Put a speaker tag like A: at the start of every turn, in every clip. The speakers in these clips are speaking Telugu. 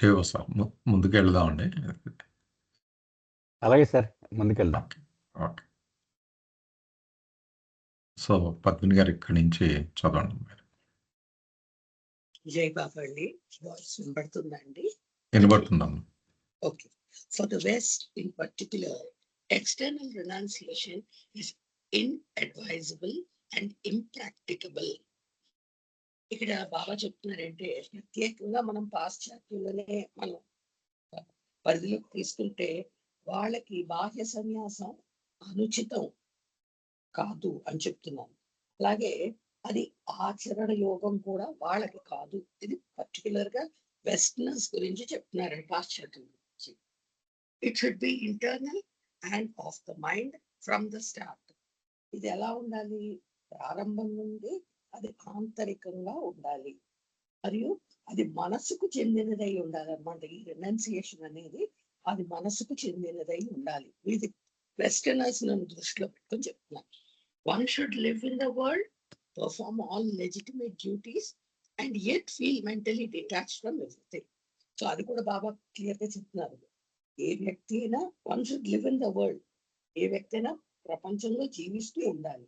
A: చేయవస్తాం. ముందుకెళ్దామండి.
B: అలాగే సార్, ముందుకెళ్దాం.
A: ఓకే. ఓకే. సో, పద్మిని గారు ఇక్కడి నుంచి చదవండి మీరు.
C: జై బాబా అండి. వాయిస్ వినబడుతుందా అండి?
A: వినబడుతుందమ్మా.
C: Okay. For the West in particular, external renunciation is inadvisable and impracticable. ఇక్కడ బాబా చెప్తున్నారంటే ప్రత్యేకంగా మనం పాశ్చాత్యులనే మనం పరిధిలోకి తీసుకుంటే వాళ్ళకి బాహ్య సన్యాసం అనుచితం కాదు అని చెప్తున్నాను. అలాగే అది ఆచరణ యోగం కూడా వాళ్ళకి కాదు. ఇది పర్టికులర్ గా వెస్టర్నర్స్ గురించి చెప్తున్నారండి, పాశ్చాత్యుల గురించి. It should be internal and of the mind from the start. ఇది ఎలా ఉండాలి? ప్రారంభం నుండి అది ఆంతరికంగా ఉండాలి, మరియు అది మనసుకు చెందినదై ఉండాలి అన్నమాట. ఈ రెనౌన్సియేషన్ అనేది అది మనసుకు చెందినదై ఉండాలి. ఇది వెస్టర్నర్స్ నన్ను దృష్టిలో పెట్టుకొని చెప్తున్నాను. One should live in the world, perform all legitimate duties, and yet feel mentally detached from everything. So అది కూడా బాబా క్లియర్ గా చెప్తున్నారు. ఏ వ్యక్తి అయినా one should live in the world, ఏ వ్యక్తి అయినా ప్రపంచంలో జీవిస్తూ ఉండాలి.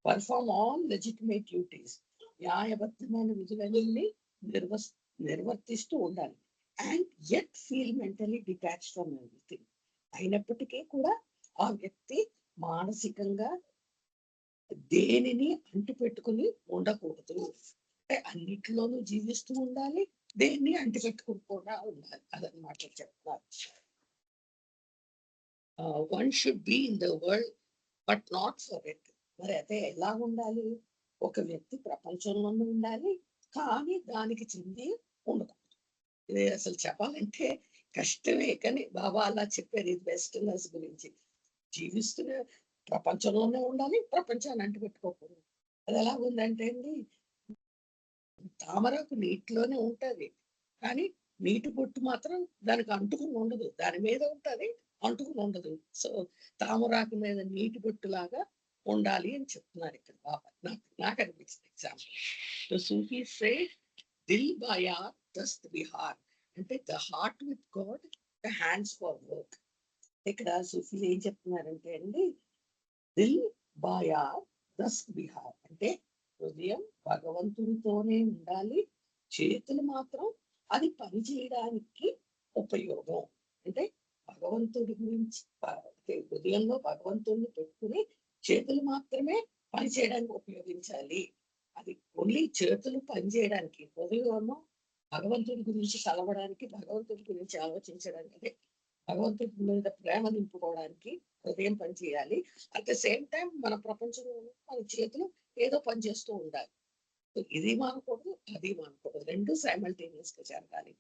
C: పర్ఫార్మ్ ఆల్ లెజిటిమేట్ డ్యూటీస్, న్యాయబద్ధమైన విధులన్నీ నిర్వర్తిస్తూ ఉండాలి. And yet feel mentally detached from everything. అయినప్పటికీ కూడా ఆ వ్యక్తి మానసికంగా దేనిని అంటిపెట్టుకుని ఉండకూడదు. అంటే అన్నిటిలోనూ జీవిస్తూ ఉండాలి, దేన్ని అంటిపెట్టుకోకుండా ఉండాలి. అదనమాట చెప్తున్నారు. One should be in the world but not for it. మరి అదే ఎలా ఉండాలి? ఒక వ్యక్తి ప్రపంచంలోనూ ఉండాలి, కానీ దానికి చెంది ఉండకూడదు. ఇది అసలు చెప్పాలంటే కష్టమే, కానీ బాబా అలా చెప్పారు. ఇది వెస్టర్నర్స్ గురించి. జీవిస్తున్న ప్రపంచంలోనే ఉండాలి, ప్రపంచాన్ని అంటిపెట్టుకోకూడదు. అది ఎలా ఉందంటే అండి, తామరకు నీటిలోనే ఉంటది, కానీ నీటి బొట్టు మాత్రం దానికి అంటుకుని ఉండదు. దాని మీద ఉంటది, అంటుకుని ఉండదు. సో తామరాకు మీద నీటి బొట్టు లాగా ఉండాలి అని చెప్తున్నారు ఇక్కడ బాబా. నాకు అనిపించింది ఎగ్జాంపుల్. సూఫీ సే దిల్ బాయా దస్త్ బిహార్, అంటే the heart with God, the hands for work. ఇక్కడ సూఫీలు ఏం చెప్తున్నారంటే అండి, దిల్ బాయా దస్త్ బిహార్ అంటే హృదయం భగవంతునితోనే ఉండాలి, చేతులు మాత్రం అది పని చేయడానికి ఉపయోగం. అంటే భగవంతుడి గురించి హృదయంలో భగవంతుడిని పెట్టుకుని చేతులు మాత్రమే పని చేయడానికి ఉపయోగించాలి. అది ఓన్లీ చేతులు పని చేయడానికి, హృదయమో భగవంతుడి గురించి కలవడానికి, భగవంతుడి గురించి ఆలోచించడానికి, అంటే భగవంతుడి మీద ప్రేమ నింపుకోవడానికి హృదయం పని చేయాలి. అట్ ద సేమ్ టైం మన ప్రపంచంలో మన చేతులు ఏదో పని చేస్తూ ఉండాలి. ఇది మానకూడదు, అది మానకూడదు, రెండు సైమల్టేనియస్ గా జరగాలి.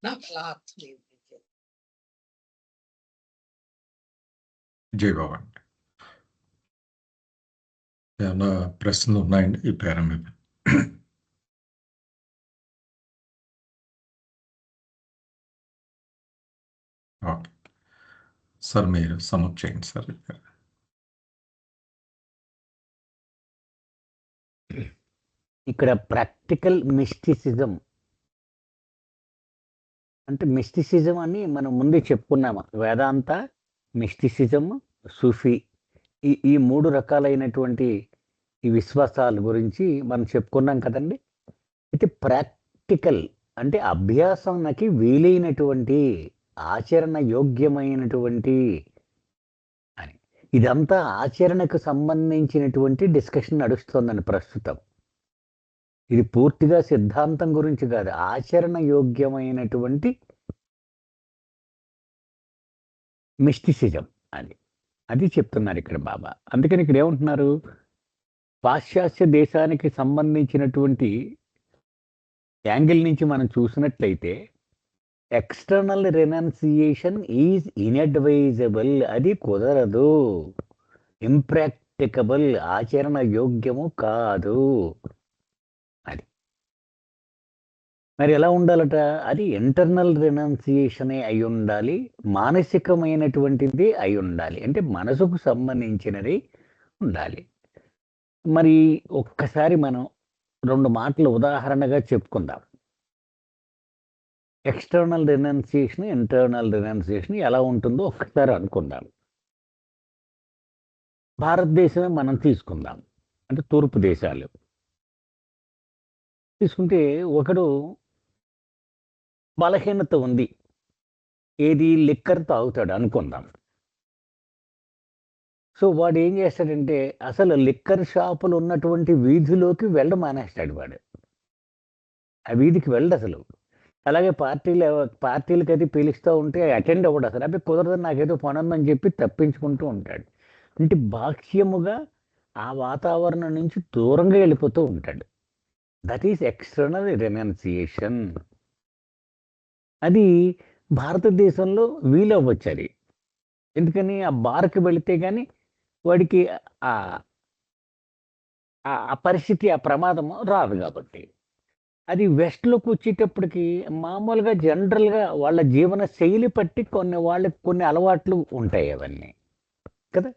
C: నాకు అలా అర్థం ఏంటి?
A: జై బాబా. ఏమన్నా ప్రశ్నలు ఉన్నాయండి ఈ పేర మీద? ఓకే సార్, మీరు సమప్ చేయండి సార్.
B: ఇక్కడ ప్రాక్టికల్ మిస్టిసిజం అంటే, మిస్టిసిజం అని మనం ముందే చెప్పుకున్నాము. వేదాంత, మిస్టిసిజం, సూఫీ, ఈ మూడు రకాలైనటువంటి ఈ విశ్వాసాల గురించి మనం చెప్పుకున్నాం కదండి. అయితే ప్రాక్టికల్ అంటే అభ్యాసానికి వీలైనటువంటి, ఆచరణ యోగ్యమైనటువంటి అని. ఇదంతా ఆచరణకు సంబంధించినటువంటి డిస్కషన్ నడుస్తుందండి ప్రస్తుతం. ఇది పూర్తిగా సిద్ధాంతం గురించి కాదు, ఆచరణ యోగ్యమైనటువంటి మిస్టిసిజం అది చెప్తున్నారు ఇక్కడ బాబా. అందుకని ఇక్కడ ఏమంటున్నారు, పాశ్చాత్య దేశానికి సంబంధించినటువంటి యాంగిల్ నుంచి మనం చూసినట్లయితే ఎక్స్టర్నల్ రెనౌన్సియేషన్ ఈజ్ ఇన్అడ్వైజబుల్, అది కుదరదు, ఇంప్రాక్టికబుల్, ఆచరణ యోగ్యము కాదు. అది మరి ఎలా ఉండాలట? అది ఇంటర్నల్ రెనౌన్సియేషనే అయి ఉండాలి, మానసికమైనటువంటిది అయి ఉండాలి, అంటే మనసుకు సంబంధించినది ఉండాలి. మరి ఒక్కసారి మనం రెండు మాటలు ఉదాహరణగా చెప్పుకుందాం. ఎక్స్టర్నల్ రినౌన్సియేషన్, ఇంటర్నల్ రినౌన్సియేషన్ ఎలా ఉంటుందో ఒక్కసారి అనుకుందాం. భారతదేశమే మనం తీసుకుందాం, అంటే తూర్పు దేశాలు తీసుకుంటే ఒకడు బలహీనత ఉంది, ఏది లిక్కర్ తాగుతాడు అనుకుందాం. సో వాడు ఏం చేస్తాడంటే అసలు లిక్కర్ షాపులు ఉన్నటువంటి వీధిలోకి వెళ్ళడం మానేస్తాడు వాడు. ఆ వీధికి వెళ్ళడు అసలు. అలాగే పార్టీలకి అయితే పిలుస్తూ ఉంటే అటెండ్ అవ్వడు అసలు. అవి కుదరదు, నాకేదో పని ఉందని చెప్పి తప్పించుకుంటూ ఉంటాడు. అంటే బాహ్యముగా ఆ వాతావరణం నుంచి దూరంగా వెళ్ళిపోతూ ఉంటాడు. That is external renunciation. అది భారతదేశంలో వీలవ్వచ్చు అది. ఎందుకని ఆ బార్కి వెళితే కానీ వాడికి ఆ ఆ పరిస్థితి, ఆ ప్రమాదం రాదు కాబట్టి. అది వెస్ట్లోకి వచ్చేటప్పటికి మామూలుగా జనరల్గా వాళ్ళ జీవన శైలి పట్టి వాళ్ళకి కొన్ని అలవాట్లు ఉంటాయి అవన్నీ కదా.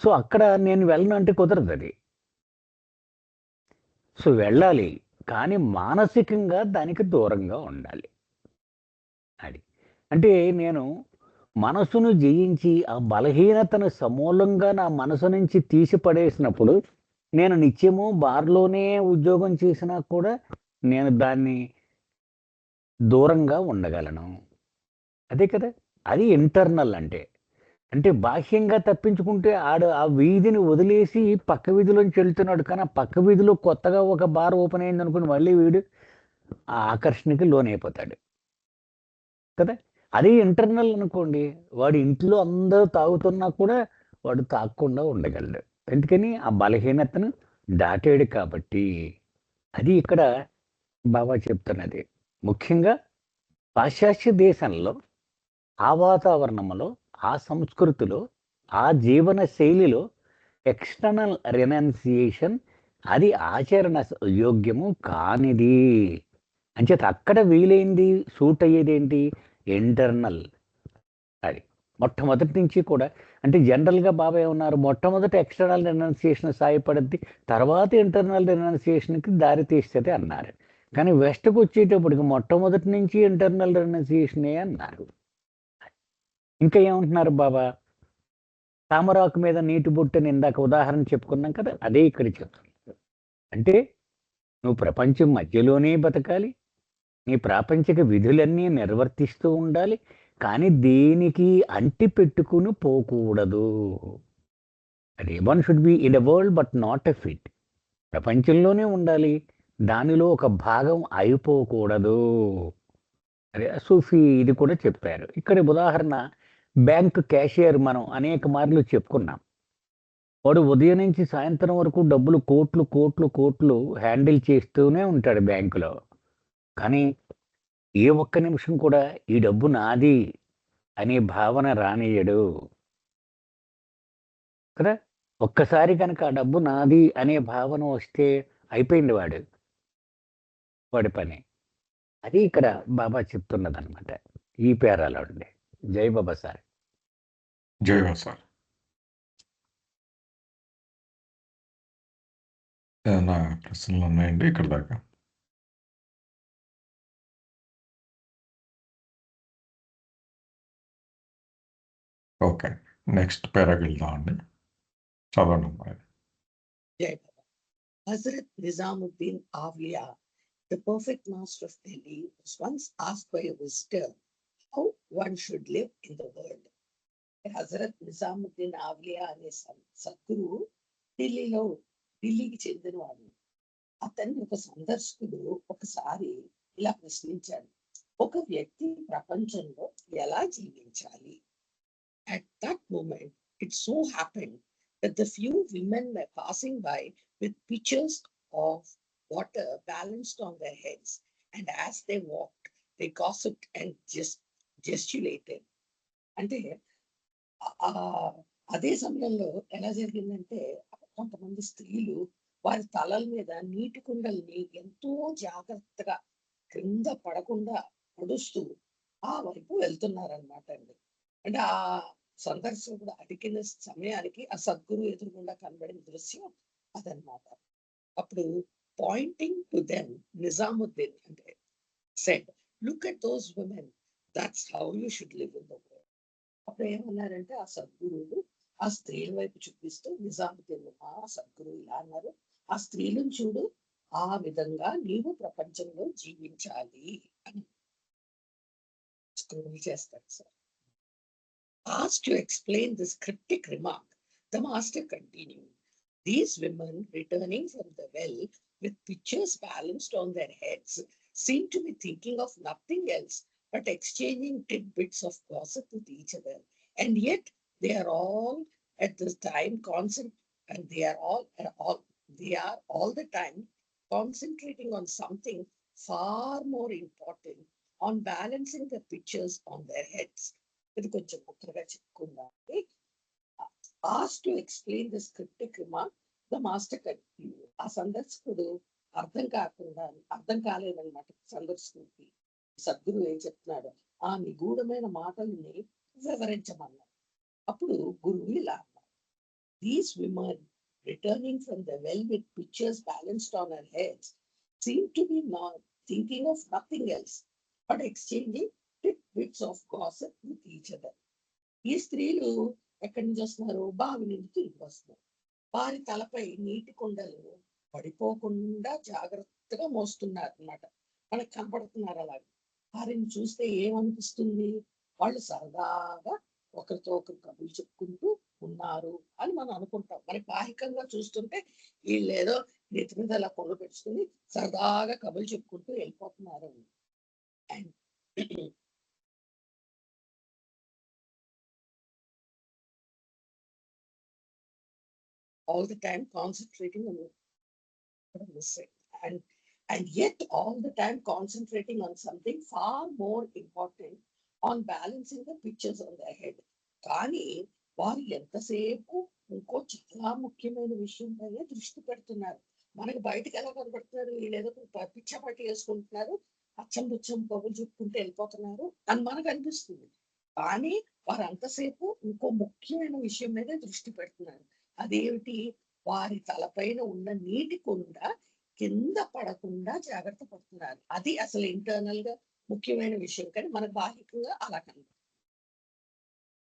B: సో అక్కడ నేను వెళ్ళను అంటే కుదరదు అది. సో వెళ్ళాలి, కానీ మానసికంగా దానికి దూరంగా ఉండాలి. అది అంటే నేను మనసును జయించి ఆ బలహీనతను సమూలంగా నా మనసు నుంచి తీసి పడేసినప్పుడు నేను నిత్యము బార్లోనే ఉద్యోగం చేసినా కూడా నేను దాన్ని దూరంగా ఉండగలను. అదే కదా, అది ఇంటర్నల్ అంటే. అంటే బాహ్యంగా తప్పించుకుంటే ఆ వీధిని వదిలేసి పక్క వీధిలోంచి వెళ్తున్నాడు, కానీ ఆ పక్క వీధిలో కొత్తగా ఒక బార్ ఓపెన్ అయింది అనుకుని మళ్ళీ వీడు ఆ ఆకర్షణకి లోనైపోతాడు కదా. అదే ఇంటర్నల్ అనుకోండి, వాడు ఇంట్లో అందరూ తాగుతున్నా కూడా వాడు తాగకుండా ఉండగలడు. ఎందుకని ఆ బలహీనతను దాటాడు కాబట్టి. అది ఇక్కడ బాబా చెప్తున్నది. ముఖ్యంగా పాశ్చాత్య దేశంలో ఆ వాతావరణంలో, ఆ సంస్కృతిలో, ఆ జీవన శైలిలో ఎక్స్టర్నల్ రెనౌన్సియేషన్ అది ఆచరణ యోగ్యము కానిది. అంచేత అక్కడ వీలైంది సూట్ అయ్యేది ఏంటి? ఇంటర్నల్. అది మొట్టమొదటి నుంచి కూడా. అంటే జనరల్గా బాబా ఏమన్నారు, మొట్టమొదటి ఎక్స్టర్నల్ రెనౌన్సియేషన్ సాయపడుద్ది, తర్వాత ఇంటర్నల్ రెనౌన్సియేషన్కి దారి తీస్తుంది అన్నారు. కానీ వెస్ట్కి వచ్చేటప్పటికి మొట్టమొదటి నుంచి ఇంటర్నల్ రెనౌన్సియేషనే అన్నారు. ఇంకా ఏమంటున్నారు బాబా? తామరాకు మీద నీటి బొట్టుని ఇందాక ఉదాహరణ చెప్పుకున్నాం కదా, అదే ఇక్కడ చెప్తున్నారు. అంటే నువ్వు ప్రపంచం మధ్యలోనే బతకాలి, నీ ప్రాపంచిక విధులన్నీ నిర్వర్తిస్తూ ఉండాలి, కానీ దేనికి అంటి పెట్టుకుని పోకూడదు. అది one should be in the world but not a fit. ప్రపంచంలోనే ఉండాలి, దానిలో ఒక భాగం అయిపోకూడదు. అదే సూఫీ ఇది కూడా చెప్పారు. ఇక్కడ ఉదాహరణ బ్యాంక్ క్యాషియర్ మనం అనేక మార్లు చెప్పుకున్నాం. వాడు ఉదయం నుంచి సాయంత్రం వరకు డబ్బులు కోట్లు కోట్లు కోట్లు హ్యాండిల్ చేస్తూనే ఉంటాడు బ్యాంకులో. కానీ ఏ ఒక్క నిమిషం కూడా ఈ డబ్బు నాది అనే భావన రానియడు కదా. ఒక్కసారి కనుక ఆ డబ్బు నాది అనే భావన వస్తే అయిపోయింది వాడి పని. అది ఇక్కడ బాబా చెప్తున్నది అనమాట ఈ పేరాలో ఉండే. జై బాబా సార్.
A: జై బాబా సార్. ఏదైనా ప్రశ్నలు ఉన్నాయండి ఇక్కడ దాకా? ఓకే, నెక్స్ట్ పేరాకి వెళ్దామండి. చదవండి అమ్మాయి.
C: Jai Baba. Hazrat Nizamuddin Awliya, the perfect master of Delhi, was once asked by a visitor how one should live in the world. Hazrat Nizamuddin Awliya అనే సద్గురు ఢిల్లీకి చెందినవాడు. అతన్ని ఒక సందర్శకుడు ఒకసారి ఇలా ప్రశ్నించాడు, ఒక వ్యక్తి ప్రపంచంలో ఎలా జీవించాలి? At that moment, it so happened that the few women were passing by with pitchers of water balanced on their heads, and as they walked, they gossiped and gesticulated. అంటే అదే సమయంలో ఎలా జరిగిందంటే, కొంతమంది స్త్రీలు వారి తలల మీద నీటి కుండల్ని ఎంతో జాగ్రత్తగా క్రింద పడకుండా నడుస్తూ ఆ వైపు వెళ్తున్నారనమాట అండి. అంటే ఆ సందర్శకుడు అడిగిన సమయానికి ఆ సద్గురు ఎదురుగుండా కనబడిన దృశ్యం అదనమాట. అప్పుడు పాయింటింగ్ టు దెమ్ నిజాముద్దీన్ అంటే said, Look at those women. That's how you should live in the world. అప్పుడు ఏమన్నారంటే ఆ సద్గురువులు ఆ స్త్రీల వైపు చూపిస్తూ నిజాముద్దీన్ ఆ సద్గురువు ఇలా అన్నారు, ఆ స్త్రీలను చూడు, ఆ విధంగా నీవు ప్రపంచంలో జీవించాలి అని స్క్రోల్ చేస్తారు sir. Asked to explain this cryptic remark, the master continued, these women returning from the well with pitchers balanced on their heads seem to be thinking of nothing else but exchanging tidbits of gossip with each other, and yet they are all at this time they are all the time concentrating on something far more important, on balancing the pitchers on their heads. ఇది కొంచెం ముఖ్యంగా చెప్పుకుందాం. Asked to explain this cryptic remark, the master continued. ఆ సందర్శకుడు అర్థం కాలేదన్నమాట సందర్శకుడికి. సద్గురు ఏం చెప్తున్నాడు, ఆ నిగూఢమైన మాటల్ని వివరించమన్నారు. అప్పుడు గురువు ఇలా అన్నారు, these women returning from the well with pictures balanced on her heads seem to be not thinking of nothing else but exchanging bits of gossip with each other. ఈ స్త్రీలు ఎక్కడి నుంచి వస్తున్నారు, బావి నుంచి తిరిగి వస్తున్నారు. వారి తలపై నీటి కుండలు పడిపోకుండా జాగ్రత్తగా మోస్తున్నారు అన్నమాట. మనకు కనపడుతున్నారు అలాగే. వారిని చూస్తే ఏమనిపిస్తుంది, వాళ్ళు సరదాగా ఒకరితో ఒకరు కబుర్లు చెప్పుకుంటూ ఉన్నారు అని మనం అనుకుంటాం. మనకి బాహికంగా చూస్తుంటే వీళ్ళు ఏదో నెత్తి మీద అలా కొండ పెట్టుకుని సరదాగా కబుర్లు చెప్పుకుంటూ వెళ్ళిపోతున్నారు. And all the time concentrating on and yet all the time concentrating on something far more important, on balancing the pictures on their head. కానీ వారు ఎంతసేపు ఇంకో చాలా ముఖ్యమైన విషయం పైన దృష్టి పెడుతున్నారు. మనకి బయటకు ఎలా కనబడుతున్నారు, వీళ్ళేదో పిచ్చపట్టి వేసుకుంటున్నారు, అచ్చం పుచ్చం కబుర్లు చెప్పుకుంటూ వెళ్ళిపోతున్నారు అని మనకు అనిపిస్తుంది. కానీ వారు అంతసేపు ఇంకో ముఖ్యమైన విషయం మీద దృష్టి పెడుతున్నారు. అదేమిటి, వారి తలపైన ఉన్న నీటి కుండ కింద పడకుండా జాగ్రత్త పడుతున్నారు. అది అసలు ఇంటర్నల్ గా ముఖ్యమైన విషయం, కానీ మనకు బాహికంగా అలా కనబడుతుంది.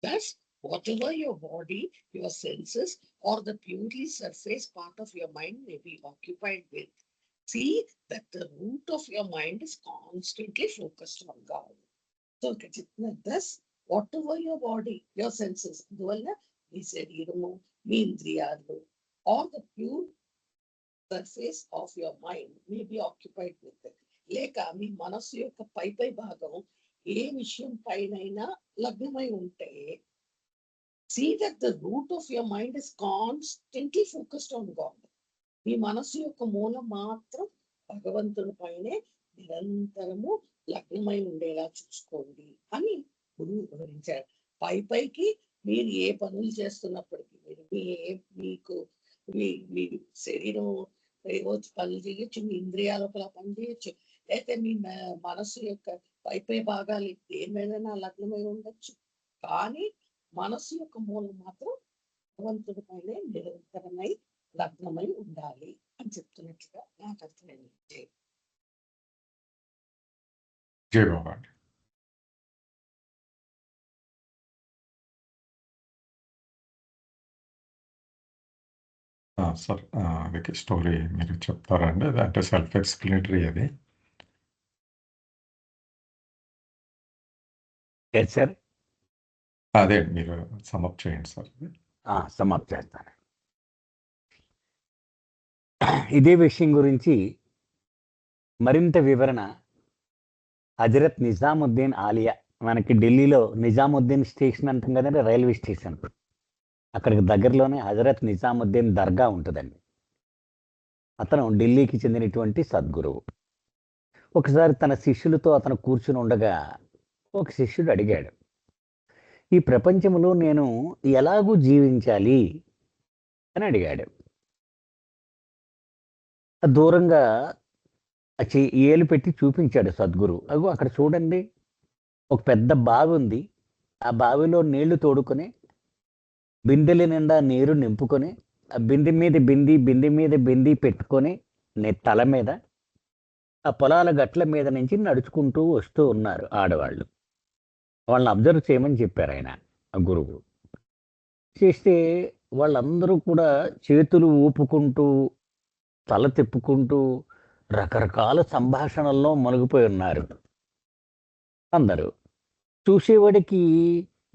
C: Thus, whatever your body, your senses, or the purely surface part of your mind may be occupied with, see that the root of your mind is constantly focused on God. So, thus, whatever your body, your senses, అందువల్ల మీ శరీరము, మీ ఇంద్రియాలు, or the pure surface of your mind may be occupied with it. లేక మీ మనస్సు యొక్క పై భాగం ఏ విషయం పైనైనా లగ్నమై ఉంటే, see that the root of your mind is constantly focused on God. మీ మనస్సు యొక్క మూలం మాత్రం భగవంతుని పైనే నిరంతరము లగ్నమై ఉండేలా చూసుకోండి అని గురువు వివరించారు. పైకి మీరు ఏ పనులు చేస్తున్నప్పటికీ, మీకు మీ శరీరం ఏవో పనులు చేయొచ్చు, మీ ఇంద్రియాలు ఒకలా పని చేయొచ్చు, లేకపోతే మీ మనస్సు యొక్క పై భాగాలు దేనిమైనా లగ్నమై ఉండొచ్చు. కానీ మనస్సు యొక్క మూలం మాత్రం భగవంతుడి పైనే నిరంతరమై లగ్నమై ఉండాలి అని చెప్తున్నట్లుగా నాకు అర్థమైంది.
A: జై బాబా. సార్ అది స్టోరీ మీరు చెప్తారండి, అంటే సెల్ఫ్ ఎక్స్ప్లెనేటరీ అది.
B: సార్
A: అదే మీరు సమప్ చేయండి సార్.
B: సమప్ చేస్తాను. ఇదే విషయం గురించి మరింత వివరణ హజరత్ నిజాముద్దీన్ ఆలియా, మనకి ఢిల్లీలో నిజాముద్దీన్ స్టేషన్ అంటాం కదండి, రైల్వే స్టేషన్, అక్కడికి దగ్గరలోనే హజరత్ నిజాముద్దీన్ దర్గా ఉంటుందండి. అతను ఢిల్లీకి చెందినటువంటి సద్గురువు. ఒకసారి తన శిష్యులతో అతను కూర్చుని ఉండగా ఒక శిష్యుడు అడిగాడు, ఈ ప్రపంచంలో నేను ఎలాగూ జీవించాలి అని అడిగాడు. దూరంగా ఏలు పెట్టి చూపించాడు సద్గురు. అగో అక్కడ చూడండి, ఒక పెద్ద బావి ఉంది, ఆ బావిలో నీళ్లు తోడుకొని బిందెల నిండా నీరు నింపుకొని, ఆ బిందె మీద బింది పెట్టుకొని తల మీద ఆ పొలాల గట్ల మీద నుంచి నడుచుకుంటూ వస్తూ ఉన్నారు ఆడవాళ్ళు. వాళ్ళని అబ్జర్వ్ చేయమని చెప్పారు ఆయన, ఆ గురువు. చేస్తే వాళ్ళందరూ కూడా చేతులు ఊపుకుంటూ, తల తిప్పుకుంటూ, రకరకాల సంభాషణల్లో మునిగిపోయి ఉన్నారు అందరూ. చూసేవాడికి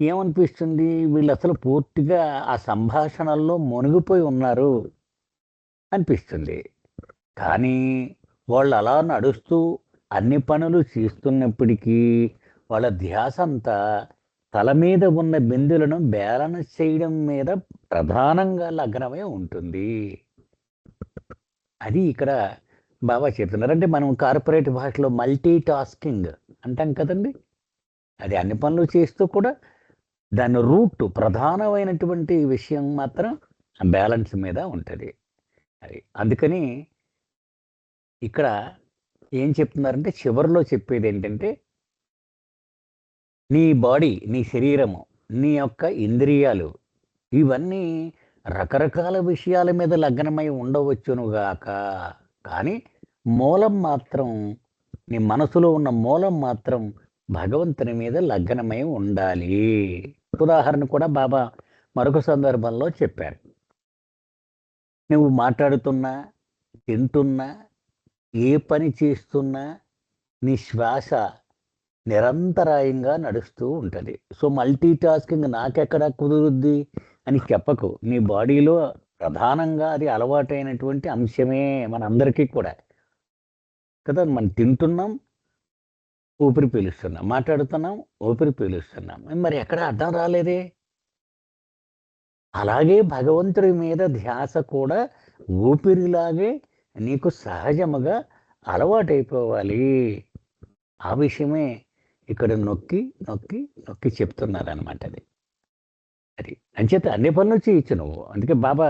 B: ఏమనిపిస్తుంది? వీళ్ళసలు పూర్తిగా ఆ సంభాషణల్లో మునిగిపోయి ఉన్నారు అనిపిస్తుంది. కానీ వాళ్ళు అలా నడుస్తూ అన్ని పనులు చేస్తున్నప్పటికీ వాళ్ళ ధ్యాస అంతా తల మీద ఉన్న బిందులను బ్యాలెన్స్ చేయడం మీద ప్రధానంగా లగ్నమై ఉంటుంది. అది ఇక్కడ బాబా చెప్తున్నారు. అంటే మనం కార్పొరేట్ భాషలో మల్టీ టాస్కింగ్ అంటాం కదండి. అది అన్ని పనులు చేస్తూ కూడా దాని రూట్ ప్రధానమైనటువంటి విషయం మాత్రం బ్యాలెన్స్ మీద ఉంటుంది. అది అందుకని ఇక్కడ ఏం చెప్తున్నారంటే చివరిలో చెప్పేది ఏంటంటే, నీ బాడీ, నీ శరీరము, నీ యొక్క ఇంద్రియాలు ఇవన్నీ రకరకాల విషయాల మీద లగ్నమై ఉండవచ్చునుగాక, కానీ మూలం మాత్రం, నీ మనసులో ఉన్న మూలం మాత్రం భగవంతుని మీద లగ్నమై ఉండాలి. ఉదాహరణ కూడా బాబా మరొక సందర్భంలో చెప్పారు. నువ్వు మాట్లాడుతున్నా, తింటున్నా, ఏ పని చేస్తున్నా నీ శ్వాస నిరంతరాయంగా నడుస్తూ ఉంటుంది. సో మల్టీ టాస్కింగ్ నాకెక్కడ కుదురుద్ది అని చెప్పకు. నీ బాడీలో ప్రధానంగా అది అలవాటైనటువంటి అంశమే మనందరికీ కూడా కదా. మనం తింటున్నాం, ఊపిరి పీలుస్తున్నాం, మాట్లాడుతున్నాం, ఊపిరి పీలుస్తున్నాం. మరి ఎక్కడ అర్థం రాలేదే. అలాగే భగవంతుడి మీద ధ్యాస కూడా ఊపిరిలాగే నీకు సహజముగా అలవాటైపోవాలి. ఆ విషయమే ఇక్కడ నొక్కి నొక్కి నొక్కి చెప్తున్నారనమాట. అది అంచేత అన్ని పనులు చేయొచ్చు నువ్వు. అందుకే బాబా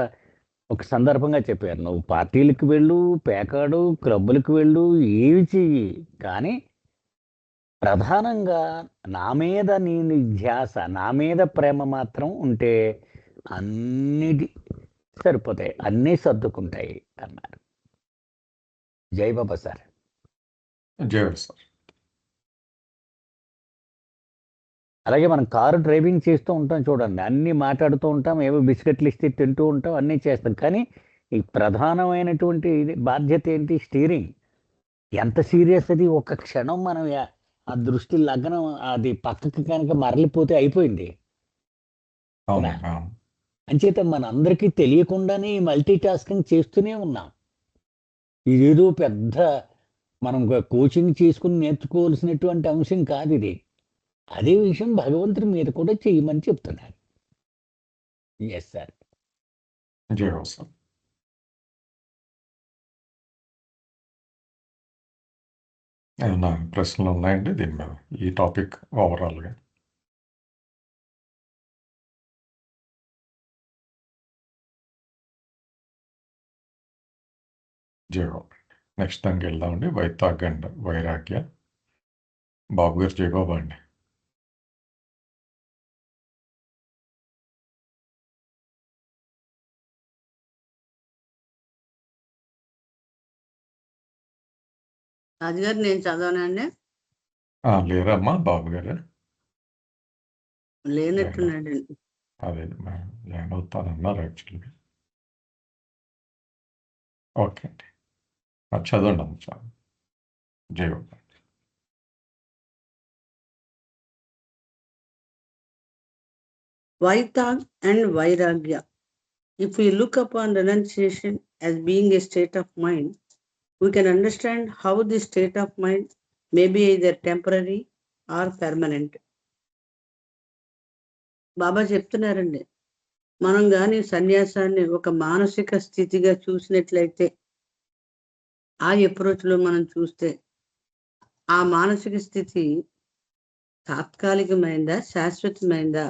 B: ఒక సందర్భంగా చెప్పారు, నువ్వు పార్టీలకు వెళ్ళు, పేకాడు, క్లబ్బులకు వెళ్ళు, ఏవి చెయ్యి, కానీ ప్రధానంగా నా మీద నీ ధ్యాస, నా మీద ప్రేమ మాత్రం ఉంటే అన్నిటి సరిపోతాయి, అన్నీ సర్దుకుంటాయి అన్నారు. జై బాబా సార్.
A: జై సార్.
B: అలాగే మనం కారు డ్రైవింగ్ చేస్తూ ఉంటాం చూడండి, అన్నీ మాట్లాడుతూ ఉంటాం, ఏవో బిస్కెట్లు ఇస్తే తింటూ ఉంటాం, అన్నీ చేస్తాం. కానీ ఈ ప్రధానమైనటువంటి బాధ్యత ఏంటి? స్టీరింగ్. ఎంత సీరియస్ అది. ఒక క్షణం మనం ఆ దృష్టి లగ్నం అది పక్కకి కనుక మరలిపోతే అయిపోయింది కదా. అంచేత మన అందరికీ తెలియకుండానే ఈ మల్టీ టాస్కింగ్ చేస్తూనే ఉన్నాం. ఇదేదో పెద్ద మనం కోచింగ్ చేసుకుని నేర్చుకోవాల్సినటువంటి అంశం కాదు ఇది. అదే విషయం భగవంతుడి మీద కూడా చేయమని చెప్తున్నారు. Yes sir.
A: జై సార్. ఏమన్నా ప్రశ్నలు ఉన్నాయండి దీని మీద, ఈ టాపిక్ ఓవరాల్గా? జై బాబు. నెక్స్ట్ దానికి వెళ్దామండి. వైతాగ్ అండ్ వైరాగ్య. బాబు గారు జై బాబా అండి.
D: రాజుగారు నేను చదవనండి.
A: లేరమ్మా బాబు గారు
D: లేనట్టున్నాడు.
A: అదే జాయిన్ అవుతానన్నారు యాక్చువల్గా. ఓకే అండి, చదవండి అమ్మ, చదవండి. జై బాబా.
D: Vaitag and Vairagya. If we look upon renunciation as being a state of mind, we can understand how this state of mind may be either temporary or permanent. బాబా చెప్తున్నారండి, మనం కానీ సన్యాసాన్ని ఒక మానసిక స్థితిగా చూసినట్లయితే, ఆ అప్రోచ్లో మనం చూస్తే ఆ మానసిక స్థితి తాత్కాలికమైందా, శాశ్వతమైందా,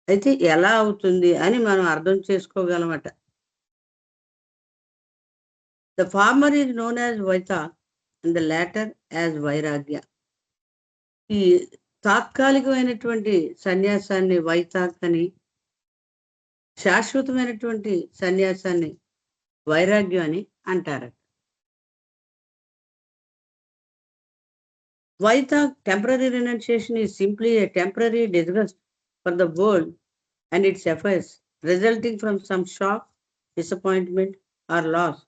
D: అయితే ఎలా అవుతుంది అని మనం అర్థం చేసుకోగలమట. The former is known as Vaitag and the latter as Vairagya. ఈ తాత్కాలికమైనటువంటి సన్యాసాన్ని వైతాగ్ అని, శాశ్వతమైనటువంటి సన్యాసాన్ని వైరాగ్యం అని అంటారు. Vaita, temporary renunciation is simply a temporary disgust for the world and its affairs, resulting from some shock, disappointment, or loss,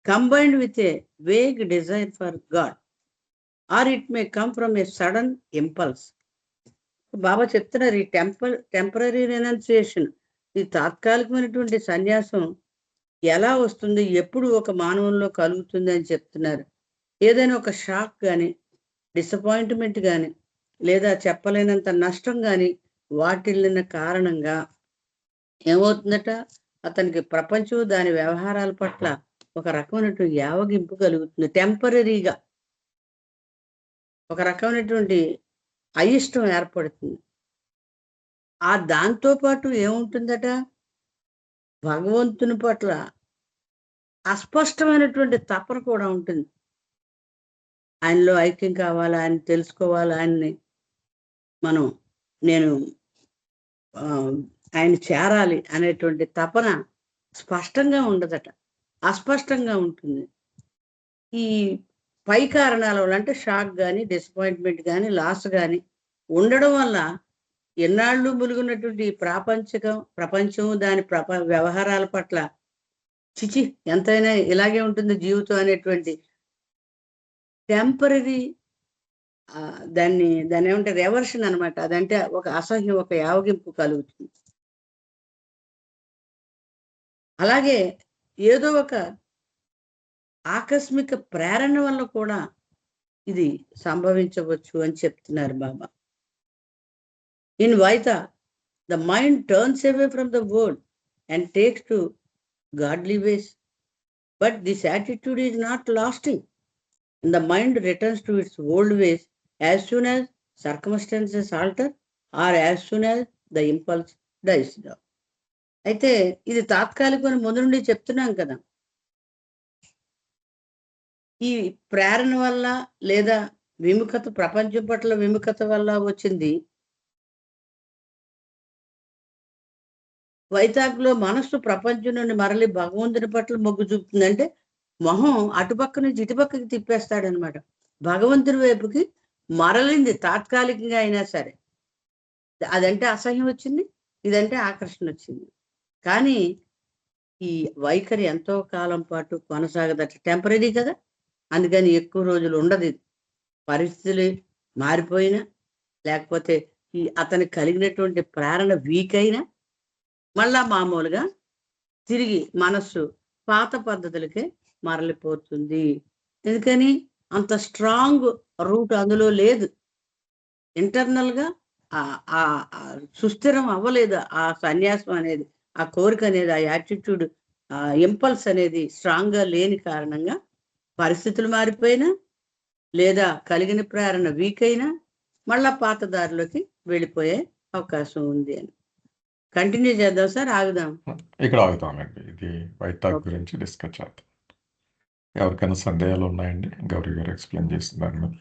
D: combined with a vague desire for God, or it may come from a sudden impulse. బాబా చెప్తున్నారు ఈ టెంపరీ రెనౌన్సియేషన్, ఈ తాత్కాలికమైనటువంటి సన్యాసం ఎలా వస్తుంది, ఎప్పుడు ఒక మానవుల్లో కలుగుతుంది అని చెప్తున్నారు. ఏదైనా ఒక షాక్ కానీ, డిసప్పాయింట్మెంట్ కానీ, లేదా చెప్పలేనంత నష్టం కానీ వాటిల్లిన కారణంగా ఏమవుతుందట, అతనికి ప్రపంచం దాని వ్యవహారాల పట్ల ఒక రకమైనటువంటి యావగింపు కలుగుతుంది. టెంపరీగా ఒక రకమైనటువంటి అయిష్టం ఏర్పడుతుంది. ఆ దాంతో పాటు ఏముంటుందట, భగవంతుని పట్ల అస్పష్టమైనటువంటి తపన కూడా ఉంటుంది. ఆయనలో ఐక్యం కావాలి, ఆయన తెలుసుకోవాలి, నేను ఆయన చేరాలి అనేటువంటి తపన స్పష్టంగా ఉండదట, అస్పష్టంగా ఉంటుంది. ఈ పై కారణాల వల్ల, అంటే షాక్ కానీ, డిసప్పాయింట్మెంట్ కానీ, లాస్ కానీ ఉండడం వల్ల ఎన్నాళ్ళు ములుగున్నటువంటి ప్రపంచం దాని వ్యవహారాల పట్ల చిచి ఎంతైనా ఇలాగే ఉంటుంది జీవితం అనేటువంటి టెంపరీ దాన్ని ఏమంటే రెవర్షన్ అనమాట. అదంటే ఒక అసహ్యం, ఒక యావగింపు కలుగుతుంది. అలాగే ఏదో ఒక ఆకస్మిక ప్రేరణ వల్ల కూడా ఇది సంభవించవచ్చు అని చెప్తున్నారు బాబా. ఇన్ వైతా the mind turns away from the world and takes to godly ways, but this attitude is not lasting. The mind returns to its old ways as soon as circumstances alter or as soon as the impulse dies down. అయితే ఇది తాత్కాలికమైన ముందు నుండి చెప్తున్నాం కదా. ఈ ప్రేరణ వల్ల లేదా విముఖత, ప్రపంచం పట్ల విముఖత వల్ల వచ్చింది. వైతాగ్లో మనస్సు ప్రపంచం నుండి మరలి భగవంతుని పట్ల మొగ్గు చూపుతుంది. అంటే మొహం అటుపక్క నుంచి ఇటుపక్కకి తిప్పేస్తాడనమాట. భగవంతుని వైపుకి మరలింది తాత్కాలికంగా అయినా సరే. అదంటే అసహ్యం వచ్చింది, ఇదంటే ఆకర్షణ వచ్చింది. కానీ ఈ వైఖరి ఎంతో కాలం పాటు కొనసాగదట, టెంపరీ కదా. అందుకని ఎక్కువ రోజులు ఉండదు. పరిస్థితులు మారిపోయినా, లేకపోతే అతనికి కలిగినటువంటి ప్రేరణ వీక్ అయినా మళ్ళా మామూలుగా తిరిగి మనస్సు పాత పద్ధతులకే మరలిపోతుంది. ఎందుకని అంత స్ట్రాంగ్ రూట్ అందులో లేదు. ఇంటర్నల్గా సుస్థిరం అవ్వలేదు ఆ సన్యాసం అనేది, ఆ కోరిక అనేది, ఆ యాటిట్యూడ్, ఆ ఇంపల్స్ అనేది స్ట్రాంగ్గా లేని కారణంగా పరిస్థితులు మారిపోయినా లేదా కలిగిన ప్రేరణ వీక్ అయినా మళ్ళా పాత దారిలోకి వెళ్ళిపోయే అవకాశం ఉంది అని. కంటిన్యూ చేద్దాం సార్, ఆగుదాం
A: ఇక్కడ ఆగుతామండి. ఇది వైతాగ్ గురించి డిస్కస్ చేద్దాం. ఎవరికైనా సందేహాలు ఉన్నాయండి? గౌరీ గారు ఎక్స్ప్లెయిన్ చేసిన దాని మీద.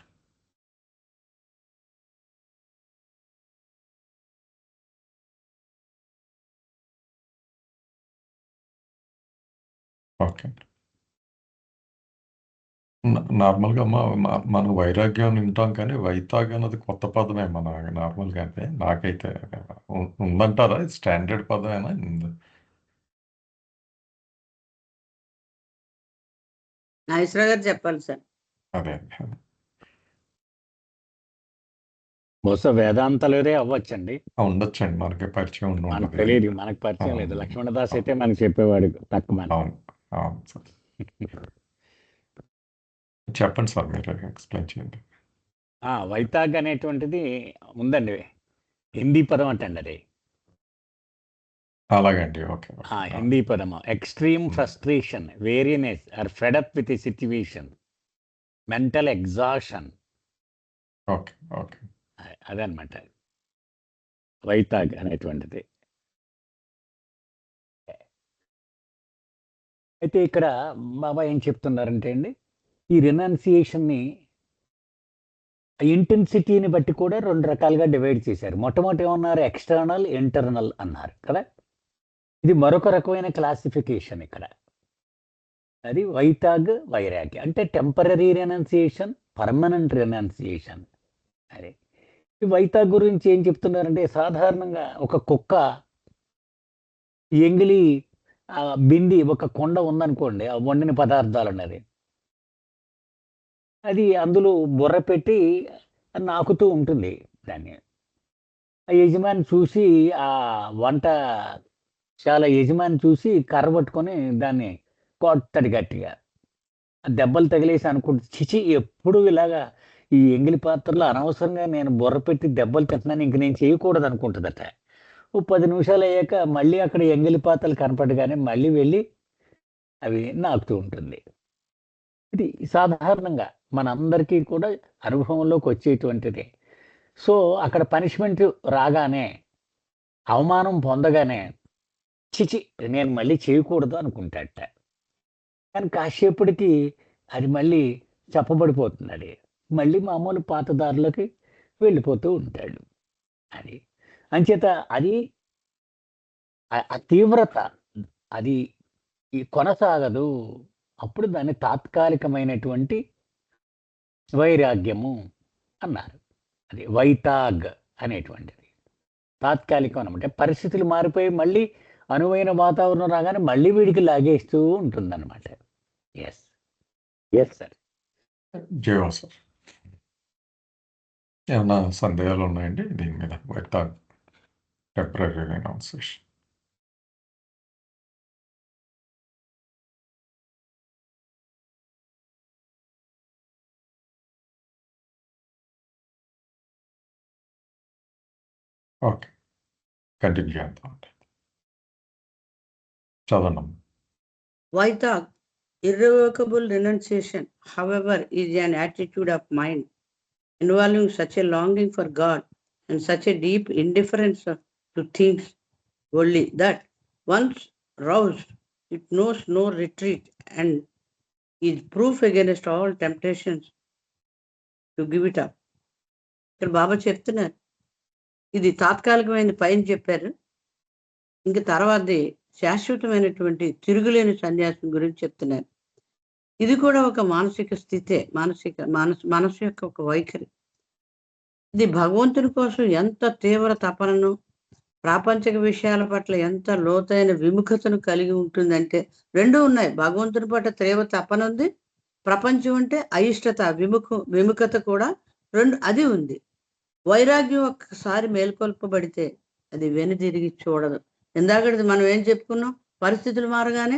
A: ఓకే. నార్మల్గా మనం వైరాగ్యం వింటాం, కానీ వైతాగ్ అన్నది కొత్త పదమే మన నార్మల్గా. అంటే నాకైతే ఉందంటారా? స్టాండర్డ్ పదమేనా?
D: నాగేశ్వరరావు గారు చెప్పాలి సార్.
A: అదే
B: బహుశా వేదాంతలేదే అవ్వచ్చండి,
A: ఉండొచ్చండి. మనకి పరిచయం
B: మనకు తెలియదు, మనకు పరిచయం లేదు. లక్ష్మణదాస్ అయితే మనకి చెప్పేవాడు తక్కువ.
A: అవును సార్. చెప్పండి సార్, మీరు ఎక్స్ప్లెయిన్ చేయండి.
B: వైతాగ్ అనేటువంటిది ఉందండి, హిందీ పదం అంటండి అది.
A: అలాగండి. ఓకే.
B: హిందీ పదము. Extreme frustration, weariness or fed up with situation, mental exhaustion.
A: Okay. Okay.
B: అదనమాట వైతాగ్ అనేటువంటిది. అయితే ఇక్కడ బాబా ఏం చెప్తున్నారంటే అండి, ఈ రినౌన్సియేషన్ని ఇంటెన్సిటీని బట్టి కూడా 2 రకాలుగా డివైడ్ చేశారు. మొట్టమొదటి ఏమన్నారు, ఎక్స్టర్నల్, ఇంటర్నల్ అన్నారు కదా. ఇది మరొక రకమైన క్లాసిఫికేషన్ ఇక్కడ. అది వైతాగ్ వైరాగ్య. అంటే టెంపరీ రెనౌన్సియేషన్, పర్మనెంట్ రెనౌన్సియేషన్. అదే ఈ వైతా గురించి ఏం చెప్తున్నారంటే, సాధారణంగా ఒక కుక్క ఎంగిలి బింది ఒక కొండ ఉందనుకోండి, ఆ వండిన పదార్థాలు అన్నది అది అందులో బుర్ర పెట్టి నాకుతూ ఉంటుంది దాన్ని. ఆ యజమాని చూసి ఆ వంట చాలా యజమాని చూసి కర్ర పట్టుకొని దాన్ని కొడతాడు గట్టిగా. ఆ దెబ్బలు తగిలేసి అనుకుంటుంది, చిచి ఎప్పుడు ఇలాగా ఈ ఎంగిలి పాత్రలో అనవసరంగా నేను బుర్ర పెట్టి దెబ్బలు తింటున్నాను, ఇంక నేను చేయకూడదు అనుకుంటుందట. ఓ 10 నిమిషాలు అయ్యాక మళ్ళీ అక్కడ ఎంగిలి పాత్రలు కనపడగానే మళ్ళీ వెళ్ళి అవి నాకుతూ ఉంటుంది. ఇది సాధారణంగా మనందరికీ కూడా అనుభవంలోకి వచ్చేటువంటిది. సో అక్కడ పనిష్మెంట్ రాగానే, అవమానం పొందగానే చిచి నేను మళ్ళీ చేయకూడదు అనుకుంటాడట. కానీ కాసేపటికి అది మళ్ళీ చెప్పబడిపోతుంది. అది మళ్ళీ మామూలు పాత దారిలోకి వెళ్ళిపోతూ ఉంటాడు. అది అంచేత అది ఆ తీవ్రత అది కొనసాగదు. అప్పుడు దాన్ని తాత్కాలికమైనటువంటి వైరాగ్యము అన్నారు. అది వైతాగ్ అనేటువంటిది తాత్కాలికం అనమాట. పరిస్థితులు మారిపోయి మళ్ళీ అనువైన వాతావరణం రాగానే మళ్ళీ వీడికి లాగేస్తూ ఉంటుందన్నమాట. Yes yes sir.
A: జీవం సార్. ఏమన్నా సందేహాలు ఉన్నాయండి దీని మీద? Vaitag temporary renunciation. Okay, continue చేద్దాం. చదవండి.
D: Vaitag, irrevocable renunciation, however, is an attitude of mind involving such a longing for God and such a deep indifference to things only that once roused, it knows no retreat and is proof against all temptations to give it up. ఇక్కడ బాబా చెప్తున్నారు, ఇది తాత్కాలికమైన పైన చెప్పారు, ఇంక తర్వాతది శాశ్వతమైనటువంటి తిరుగులేని సన్యాసం గురించి చెప్తున్నారు. ఇది కూడా ఒక మానసిక స్థితే, మనసు యొక్క ఒక వైఖరి. ఇది భగవంతుని కోసం ఎంత తీవ్ర తపనను, ప్రాపంచిక విషయాల పట్ల ఎంత లోతైన విముఖతను కలిగి ఉంటుందంటే, రెండు ఉన్నాయి. భగవంతుని పట్ల తీవ్ర తపన ఉంది, ప్రపంచం అంటే అయిష్టత, విముఖత కూడా రెండు అది ఉంది. వైరాగ్యం ఒక్కసారి మేల్కొల్పబడితే అది వెనుదిరిగి చూడదు. ఇందాకటి మనం ఏం చెప్పుకున్నాం, పరిస్థితులు మారగానే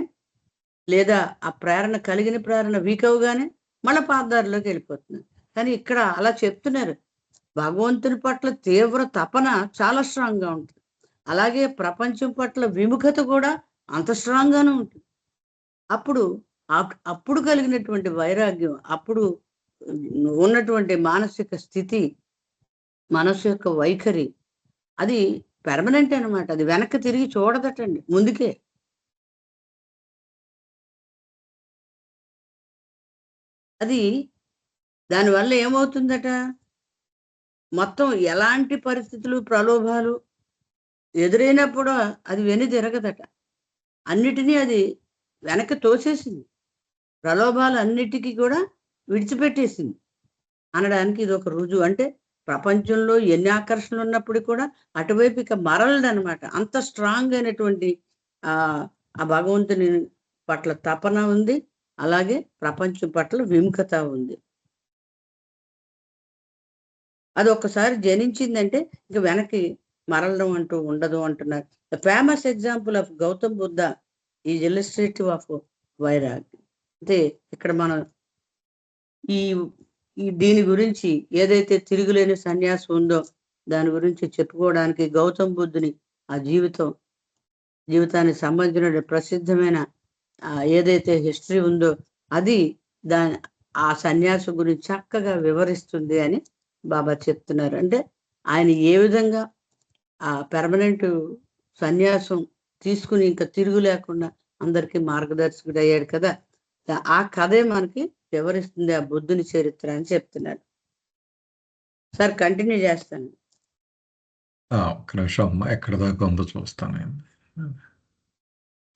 D: లేదా ఆ ప్రేరణ కలిగిన ప్రేరణ వీక్ అవగానే మళ్ళీ పాదారిలోకి వెళ్ళిపోతుంది. కానీ ఇక్కడ అలా చెప్తున్నారు, భగవంతుని పట్ల తీవ్ర తపన చాలా స్ట్రాంగ్ గా ఉంటుంది, అలాగే ప్రపంచం పట్ల విముఖత కూడా అంత స్ట్రాంగ్ గానే ఉంటుంది. అప్పుడు కలిగినటువంటి వైరాగ్యం, అప్పుడు ఉన్నటువంటి మానసిక స్థితి, మనసు యొక్క వైఖరి అది పెర్మనెంట్ అనమాట. అది వెనక్కి తిరిగి చూడదటండి, ముందుకే. అది దానివల్ల ఏమవుతుందట, మొత్తం ఎలాంటి పరిస్థితులు ప్రలోభాలు ఎదురైనప్పుడు అది వెనుదిరగదట, అన్నిటినీ అది వెనక్కి తోసేసింది, ప్రలోభాలు అన్నిటికీ కూడా విడిచిపెట్టేసింది అనడానికి ఇది ఒక రుజువు. అంటే ప్రపంచంలో ఎన్ని ఆకర్షణలు ఉన్నప్పుడు కూడా అటువైపు ఇక మరలదనమాట. అంత స్ట్రాంగ్ అయినటువంటి ఆ భగవంతుని పట్ల తపన ఉంది, అలాగే ప్రపంచం పట్ల విముఖత ఉంది. అది ఒక్కసారి జనించిందంటే ఇక వెనక్కి మరలడం అంటూ ఉండదు అంటున్నారు. The famous example of Gautam Buddha is illustrative of vairag. అంటే ఇక్కడ మనం ఈ దీని గురించి ఏదైతే తిరుగులేని సన్యాసం ఉందో దాని గురించి చెప్పుకోవడానికి గౌతమ్ బుద్ధుని ఆ జీవితానికి సంబంధించిన ప్రసిద్ధమైన ఏదైతే హిస్టరీ ఉందో అది ఆ సన్యాసం గురించి చక్కగా వివరిస్తుంది అని బాబా చెప్తున్నారు. అంటే ఆయన ఏ విధంగా ఆ పెర్మనెంట్ సన్యాసం తీసుకుని ఇంకా తిరుగు లేకుండా అందరికీ మార్గదర్శకుడు అయ్యాడు కదా, ఆ కథే మనకి వివరిస్తుంది ఆ బుద్ధుని చరిత్ర అని చెప్తున్నాడు. సార్ కంటిన్యూ చేస్తాను.
A: ఒక్క నిమిషం అమ్మా, ఎక్కడ దాకా ఉందో చూస్తాను.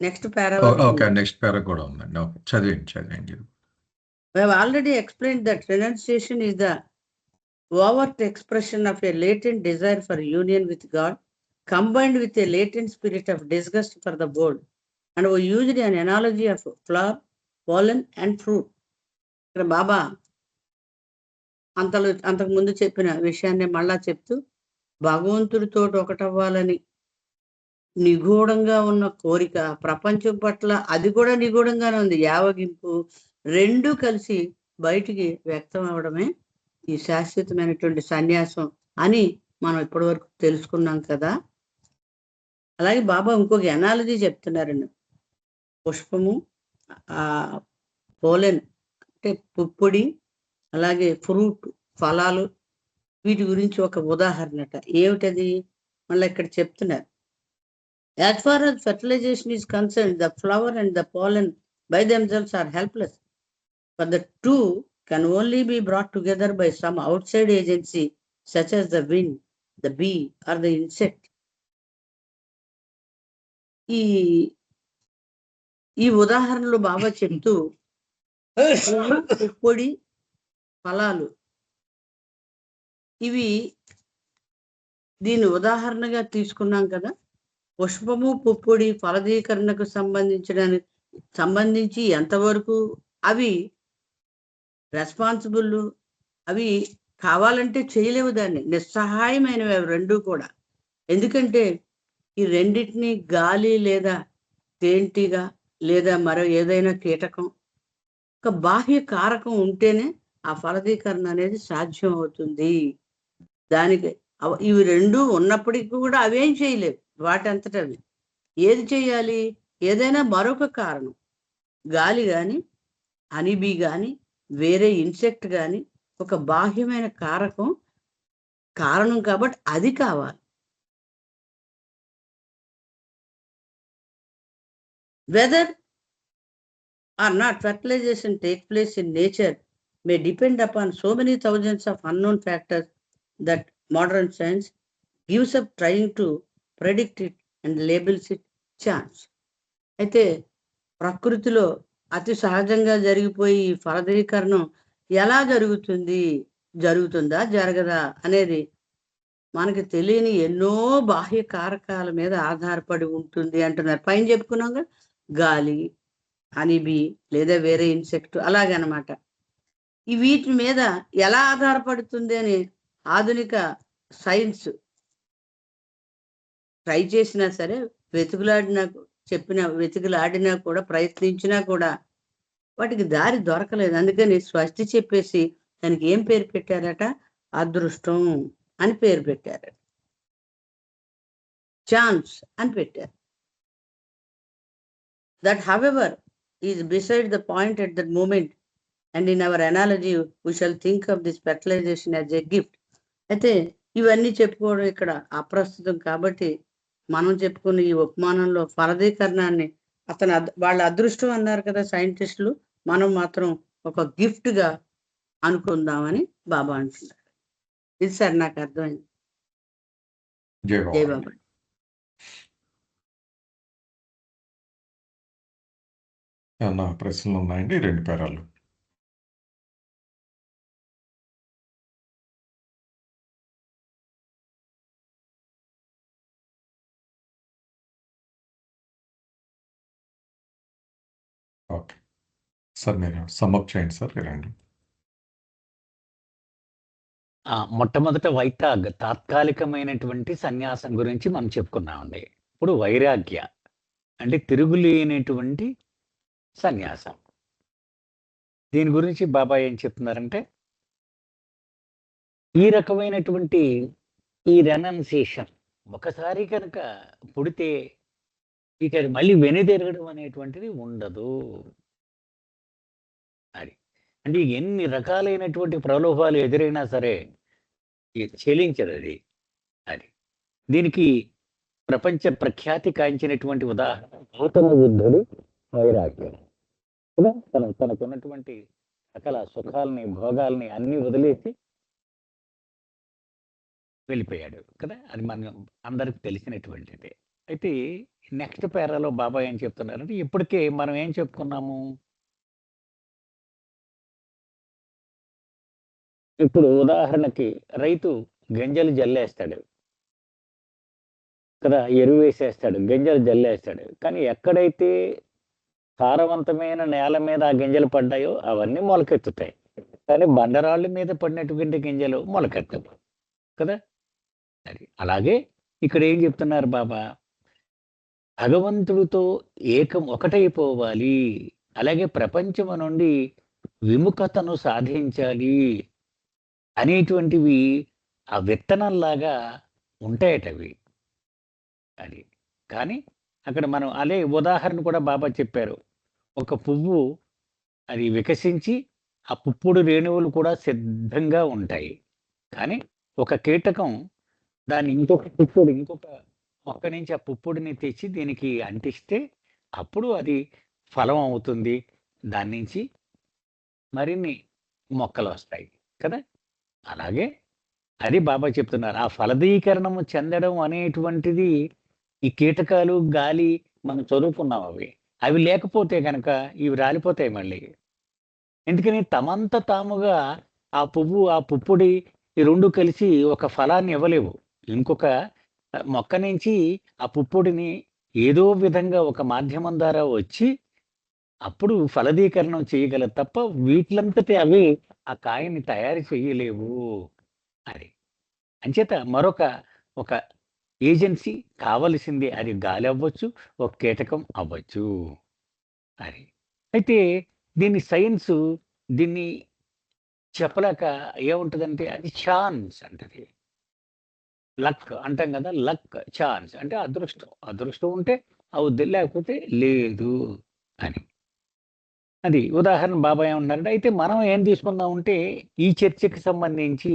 D: Next paragraph.
A: ఓకే, నెక్స్ట్ పారా కూడా ఉందండి. Okay, చదివండి.
D: We have already explained that renunciation is the overt expression of a latent desire for union with God, combined with a latent spirit of disgust for the world. And we used an analogy of flower, pollen, and fruit. ఇక్కడ బాబా అంతకు ముందు చెప్పిన విషయాన్ని మళ్ళా చెప్తూ, భగవంతుడితో ఒకటవ్వాలని నిగూఢంగా ఉన్న కోరిక, ప్రపంచం పట్ల అది కూడా నిగూఢంగానే ఉంది, యావగింపు రెండు కలిసి బయటికి వ్యక్తం అవడమే ఈ శాశ్వతమైనటువంటి సన్యాసం అని మనం ఇప్పటి వరకు తెలుసుకున్నాం కదా. అలాగే బాబా ఇంకొక ఎనాలజీ చెప్తున్నారండి. పుష్పము, పోలెన్ అంటే పుప్పొడి, అలాగే ఫ్రూట్ ఫలాలు, వీటి గురించి ఒక ఉదాహరణట. ఏమిటది మళ్ళీ ఇక్కడ చెప్తున్నారు. As far as fertilization is concerned, the flower and the pollen by themselves are helpless, but the two can only be brought together by some outside agency such as the wind, the bee, or the insect. ఈ ఉదాహరణలు బాబా చెప్తూ పుప్పొడి, ఫలాలు, ఇవి దీన్ని ఉదాహరణగా తీసుకున్నాం కదా. పుష్పము, పుప్పొడి ఫలదీకరణకు సంబంధించి ఎంతవరకు అవి రెస్పాన్సిబుల్, అవి కావాలంటే చేయలేవు, దాన్ని నిస్సహాయమైనవి అవి రెండు కూడా. ఎందుకంటే ఈ రెండింటినీ గాలి లేదా తేంటిగా లేదా మరో ఏదైనా కీటకం, ఒక బాహ్య కారకం ఉంటేనే ఆ ఫలదీకరణ అనేది సాధ్యం అవుతుంది. దానికి ఇవి రెండు ఉన్నప్పటికీ కూడా అవేం చేయలేవు వాటంతట అవి. ఏది చేయాలి? ఏదైనా మరొక కారణం, గాలి కానీ, హనీబీ కానీ, వేరే ఇన్సెక్ట్ కానీ, ఒక బాహ్యమైన కారణం కాబట్టి అది కావాలి. Whether or not fertilization takes place in nature may depend upon so many thousands of unknown factors that modern science gives up trying to predict it and labels it chance. అయితే ప్రకృతిలో అతి సహజంగా జరిగిపోయి ఈ ఫలదీకరణం ఎలా జరుగుతుందా జరగదా అనేది మనకి తెలియని ఎన్నో బాహ్య కారకాల మీద ఆధారపడి ఉంటుంది అంటున్నారు. పైన చెప్పుకున్నాం కదా, గాలి, హనీబీ లేదా వేరే ఇన్సెక్ట్, అలాగనమాట. ఈ వీటి మీద ఎలా ఆధారపడుతుంది అని ఆధునిక సైన్స్ ట్రై చేసినా సరే, వెతుకులాడినా కూడా, ప్రయత్నించినా కూడా వాటికి దారి దొరకలేదు. అందుకని స్వస్తి చెప్పేసి దానికి ఏం పేరు పెట్టారట? అదృష్టం అని పేరు పెట్టారట, ఛాన్స్ అని పెట్టారు. That however is beside the point at that moment, and in our analogy we shall think of this fertilization as a gift. అయితే ఇవన్నీ చెప్పుకోవడం ఇక్కడ అప్రస్తుతం కాబట్టి మనం చెప్పుకున్న ఈ ఉపమానంలో ఫలదీకరణాన్ని వాళ్ళ అదృష్టం అన్నారు కదా సైంటిస్టులు, మనం మాత్రం ఒక గిఫ్ట్ గా అనుకుందామని బాబా అంటున్నారు. ఇది సార్ నాకు అర్థమైంది.
A: జై
D: జై
A: బాబా.
D: బాబా.
A: ఏమన్నా ప్రశ్నలు ఉన్నాయండి? 2 పేరాలు. ఓకే సార్, మీరు సమ్అప్ చేయండి సార్ ఈ 2.
B: మొట్టమొదట వైతాగ్, తాత్కాలికమైనటువంటి సన్యాసం గురించి మనం చెప్పుకున్నామండి. ఇప్పుడు వైరాగ్య అంటే తిరుగులేనటువంటి సన్యాసం. దీని గురించి బాబా ఏం చెప్తున్నారంటే, ఈ రకమైనటువంటి ఈ రెనౌన్సియేషన్ ఒకసారి కనుక పుడితే ఇక మళ్ళీ వెనుదిరగడం అనేటువంటిది ఉండదు. అది అంటే ఎన్ని రకాలైనటువంటి ప్రలోభాలు ఎదురైనా సరే చెలించదు అది. దీనికి ప్రపంచ ప్రఖ్యాతి కాంచినటువంటి ఉదాహరణ గౌతమ బుద్ధుడు వైరాగ్యం కదా. తనకున్నటువంటి సకల సుఖాలని, భోగాల్ని అన్ని వదిలేసి వెళ్ళిపోయాడు కదా. అది మనం అందరికి తెలిసినటువంటిది. అయితే నెక్స్ట్ పేరాలో బాబా ఏం చెప్తున్నారంటే, ఇప్పటికే మనం ఏం చెప్పుకున్నాము, ఇప్పుడు ఉదాహరణకి రైతు గింజలు జల్లేస్తాడు కదా, ఎరువు వేసేస్తాడు, గింజలు జల్లేస్తాడు. కానీ ఎక్కడైతే సారవంతమైన నేల మీద ఆ గింజలు పడ్డాయో అవన్నీ మొలకెత్తుతాయి. కానీ బండరాళ్ళ మీద పడినటువంటి గింజలు మొలకెత్తవు కదా. అది అలాగే ఇక్కడ ఏం చెప్తున్నారు బాబా, భగవంతుడితో ఒకటైపోవాలి, అలాగే ప్రపంచము నుండి విముఖతను సాధించాలి అనేటువంటివి ఆ విత్తనంలాగా ఉంటాయటవి. అది కానీ అక్కడ మనం అదే ఉదాహరణ కూడా బాబా చెప్పారు. ఒక పువ్వు అది వికసించి ఆ పుప్పుడు రేణువులు కూడా సిద్ధంగా ఉంటాయి. కానీ ఒక కీటకం దాన్ని ఇంకొక మొక్క నుంచి ఆ పుప్పుడిని తెచ్చి దీనికి అంటిస్తే అప్పుడు అది ఫలం అవుతుంది. దాని నుంచి మరిన్ని మొక్కలు వస్తాయి కదా. అలాగే అది బాబా చెప్తున్నారు. ఆ ఫలదీకరణము చెందడం అనేటువంటిది ఈ కీటకాలు, గాలి మనం చదువుకున్నాం అవి. అవి లేకపోతే గనక ఇవి రాలిపోతాయి మళ్ళీ. ఎందుకని తమంత తాముగా ఆ పువ్వు, ఆ పుప్పుడి ఈ 2 కలిసి ఒక ఫలాన్ని ఇవ్వలేవు. ఇంకొక మొక్క నుంచి ఆ పుప్పుడిని ఏదో విధంగా ఒక మాధ్యమం ద్వారా వచ్చి అప్పుడు ఫలదీకరణం చేయగలదు తప్ప వీటిలంతటి అవి ఆ కాయని తయారు చేయలేవు అని. అంచేత ఒక ఏజెన్సీ కావలసింది. అది గాలి అవ్వచ్చు, ఒక కీటకం అవ్వచ్చు అని. అయితే దీన్ని చెప్పలేక ఏముంటదంటే అది ఛాన్స్ అంటది. లక్ అంటాం కదా, లక్, ఛాన్స్ అంటే అదృష్టం. అదృష్టం ఉంటే అవుద్ది, లేకపోతే లేదు అని. అది ఉదాహరణ బాబా ఏమంటున్నారంటే, అయితే మనం ఏం తీసుకుందామంటే ఈ చర్చకి సంబంధించి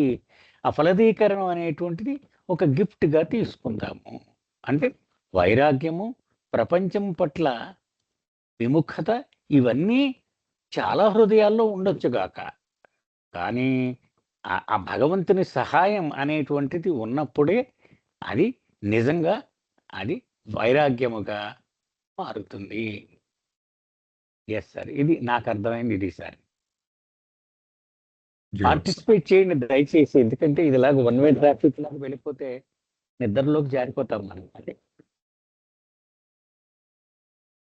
B: ఆ ఫలదీకరణం అనేటువంటిది ఒక గిఫ్ట్‌గా తీసుకుందాము. అంటే వైరాగ్యము, ప్రపంచం పట్ల విముఖత ఇవన్నీ చాలా హృదయాల్లో ఉండొచ్చుగాక. కానీ ఆ భగవంతుని సహాయం అనేటువంటిది ఉన్నప్పుడే అది నిజంగా అది వైరాగ్యముగా మారుతుంది. Yes sir. ఇది నాకు అర్థమైంది ఇది సార్.
A: జీవన్ సార్.
B: పార్టిసిపేట్ చేయండి దయచేసి. ఎందుకంటే ఇదిలాగా వన్ వే ట్రాఫిక్ లాగా వెళ్ళిపోతే నిద్రలోకి జారిపోతాం మనం. అంటే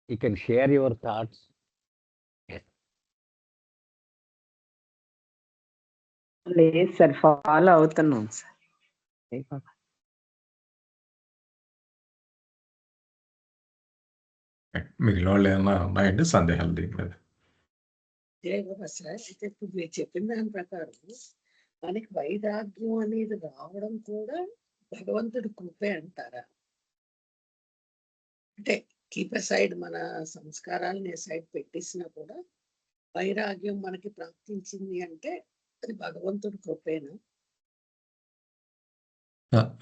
B: you can share your thoughts. Yes.
E: లేదు సార్, ఫాలో అవుతున్నాం సార్.
A: మిగిలిన వాళ్ళు ఏమన్నా ఉన్నాయండి సందేహాలు దీని మీద?
C: జయ బాబా సార్. అయితే ఇప్పుడు మీరు చెప్పిన దాని ప్రకారం మనకి వైరాగ్యం అనేది రావడం కూడా భగవంతుడి కృపే అంటారా? అంటే కీప్ సైడ్ మన సంస్కారాలని సైడ్ పెట్టేసినా కూడా వైరాగ్యం మనకి ప్రాప్తించింది అంటే అది భగవంతుడి కృపేనా?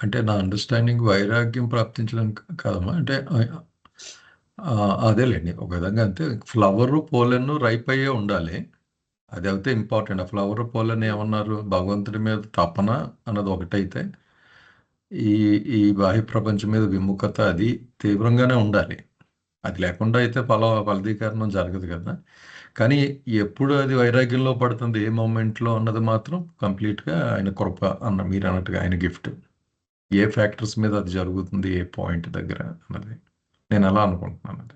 A: అంటే నా అండర్‌స్టాండింగ్ వైరాగ్యం ప్రాప్తించడం కాదమ్మా. అంటే అదేలెండి. ఒక విధంగా అంతే. ఫ్లవరు, పోలెను రైప్ అయ్యే ఉండాలి. అదైతే ఇంపార్టెంట్. ఆ ఫ్లవర్, పోలెన్ ఏమన్నారు? భగవంతుడి మీద తపన అన్నది ఒకటైతే, ఈ ఈ బాహ్య ప్రపంచం మీద విముఖత అది తీవ్రంగానే ఉండాలి. అది లేకుండా అయితే ఫలదీకరణం జరగదు కదా. కానీ ఎప్పుడు అది వైరాగ్యంలో పడుతుంది, ఏ మొమెంట్‌లో అన్నది మాత్రం కంప్లీట్‌గా ఆయన కృప మీరన్నట్టుగా ఆయన గిఫ్ట్. ఏ ఫ్యాక్టర్స్ మీద అది జరుగుతుంది, ఏ పాయింట్ దగ్గర అన్నది నేను అలా అనుకుంటున్నాను. అది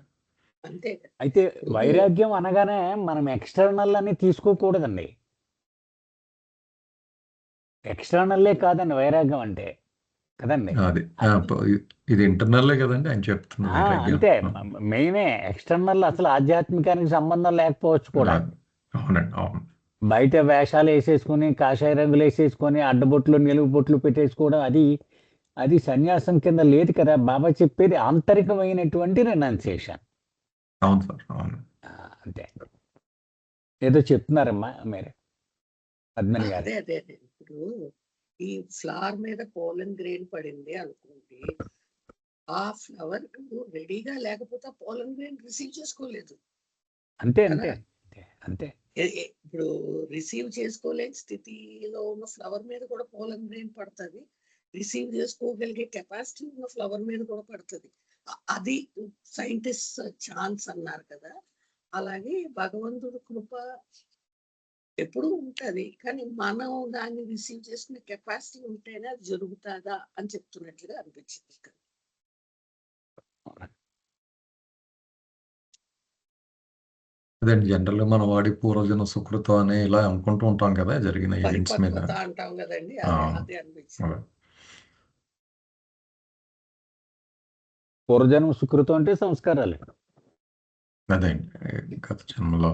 C: అంతే కదా.
B: అయితే వైరాగ్యం అనగానే మనం ఎక్స్టర్నల్ అని తీసుకోకూడదండి. ఎక్స్టర్నల్లే కాదండి వైరాగ్యం అంటే కదండి.
A: అది ఇది ఇంటర్నల్లే కదండి ఆయన చెప్తున్న వైరాగ్యం.
B: అంతే మెయినే. ఎక్స్టర్నల్ అసలు ఆధ్యాత్మికానికి సంబంధం లేకపోవచ్చు కూడా.
A: అవునండి, అవును.
B: బయట వేషాలు వేసేసుకుని, కాషాయ రంగులు వేసేసుకొని, అడ్డబొట్లు, నిలువు బొట్లు పెట్టేసుకోవడం అది సన్యాసం కింద లేదు కదా. బాబా చెప్పేది ఆంతరికమైనటువంటి రెనౌన్సియేషన్.
A: అవును సార్, అవును.
B: అంతే. ఏదో చెప్తున్నారమ్మా మీరు పద్మని గారు.
C: అదే అదే అదే ఇప్పుడు ఈ ఫ్లవర్ మీద పోలన్ గ్రెయిన్ పడింది అనుకోండి, ఆ ఫ్లవర్ రెడీగా లేకపోతే పోలన్ గ్రెయిన్ రిసీవ్ చేసుకోలేదు
B: అంతే
C: కదా.
B: అంతే అంతే.
C: ఇప్పుడు రిసీవ్ చేసుకోలేని స్థితిలో ఉన్న ఫ్లవర్ మీద కూడా పోలన్ గ్రెయిన్ పడుతుంది. రిసీవ్ చేసుకోగలిగే కెపాసిటీ ఉన్న ఫ్లవర్ మీద కూడా పడుతుంది. అది సైంటిస్ట్ ఛాన్స్ అన్నారు కదా. అలాగే భగవంతుడు కృప ఎప్పుడు ఉంటది. కానీ మనం దాన్ని రిసీవ్ చేసుకునే కెపాసిటీ ఉంటేనే అది జరుగుతాదా అని చెప్తున్నట్లుగా అనిపించింది ఇక్కడ.
A: అదే జనరల్గా మనం వాడి పూర్వజన సుకృతం అని ఇలా అనుకుంటూ ఉంటాం కదా జరిగిన ఈవెంట్స్ మీద.
C: పరిపక్వత అంటాం కదండి,
A: ఆ,
C: అదే అనిపించింది.
A: అదే.
B: పూర్వజన్మ సుకృతం అంటే సంస్కారాలు.
A: అదే గత జన్మలో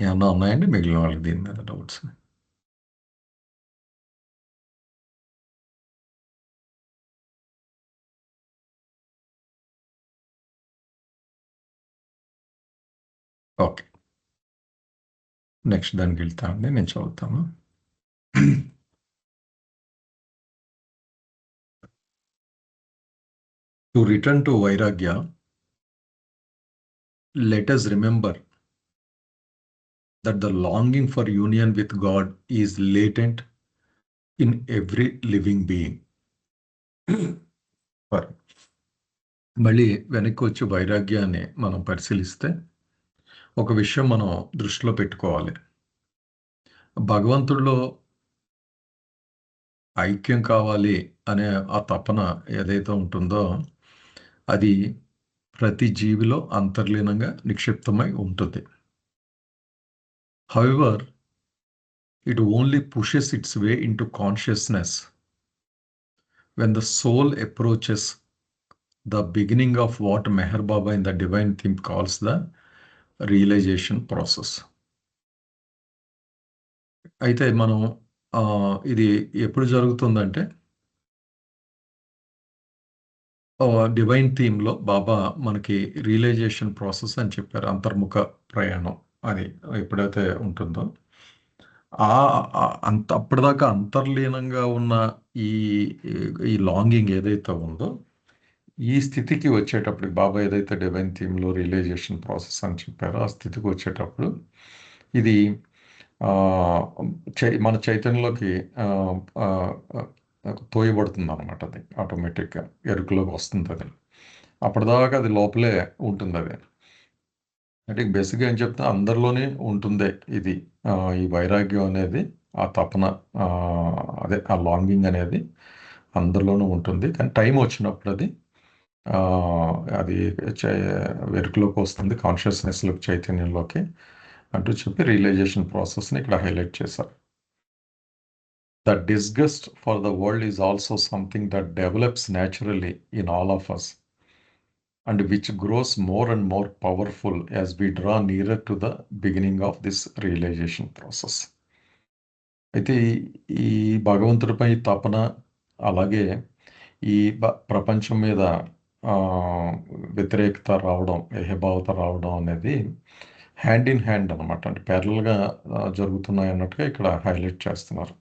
A: ఏమన్నా ఉన్నాయండి మిగిలిన వాళ్ళకి దీని మీద డౌట్స్? ఓకే, నెక్స్ట్ దానికి వెళ్తా అండి, నేను చదువుతాను. టు రిటర్న్ టు వైరాగ్య, let us remember that the longing for union with God is latent in every living being. మళ్ళీ వెనక్కి వచ్చి వైరాగ్యాన్ని మనం పరిశీలిస్తే ఒక విషయం మనం దృష్టిలో పెట్టుకోవాలి. భగవంతుడిలో ఐక్యం కావాలి అనే ఆ తపన ఏదైతే ఉంటుందో అది ప్రతి జీవిలో అంతర్లీనంగా నిక్షిప్తమై ఉంటుంది. However, it only pushes its way into consciousness when the soul approaches the beginning of what Meher Baba in the Divine Theme calls the realization process. అయితే మనం ఇది ఎప్పుడు జరుగుతుందంటే డివైన్ థీమ్లో బాబా మనకి రియలైజేషన్ ప్రాసెస్ అని చెప్పారు. అంతర్ముఖ ప్రయాణం అది ఎప్పుడైతే ఉంటుందో అప్పటిదాకా అంతర్లీనంగా ఉన్న ఈ లాంగింగ్ ఏదైతే ఉందో ఈ స్థితికి వచ్చేటప్పుడు బాబా ఏదైతే డివైన్ థీమ్లో రియలైజేషన్ ప్రాసెస్ అని చెప్పారో ఆ స్థితికి వచ్చేటప్పుడు ఇది మన చైతన్యంలోకి తోయబడుతుంది అనమాట. అది ఆటోమేటిక్గా ఎరుకులోకి వస్తుంది. అది అప్పటిదాకా అది లోపలే ఉంటుంది. అది అంటే బేసిక్గా ఏం చెప్తే అందరిలోనే ఉంటుంది ఇది. ఈ వైరాగ్యం అనేది, ఆ తపన, అదే ఆ లాంగింగ్ అనేది అందరిలోనూ ఉంటుంది. కానీ టైం వచ్చినప్పుడు అది వెరుకులోకి వస్తుంది, కాన్షియస్నెస్లోకి, చైతన్యంలోకి అంటూ చెప్పి రియలైజేషన్ ప్రాసెస్ని ఇక్కడ హైలైట్ చేశారు. The disgust for the world is also something that develops naturally in all of us and which grows more and more powerful as we draw nearer to the beginning of this realization process. అయితే ఈ భగవంతుడిపై తపన, అలాగే ఈ ప్రపంచం మీద వ్యతిరేకత రావడం, ఏహభావత రావడం అనేది హ్యాండ్ ఇన్ హ్యాండ్ అనమాట. అంటే ప్యారల్గా జరుగుతున్నాయి అన్నట్టుగా ఇక్కడ హైలైట్ చేస్తున్నారు.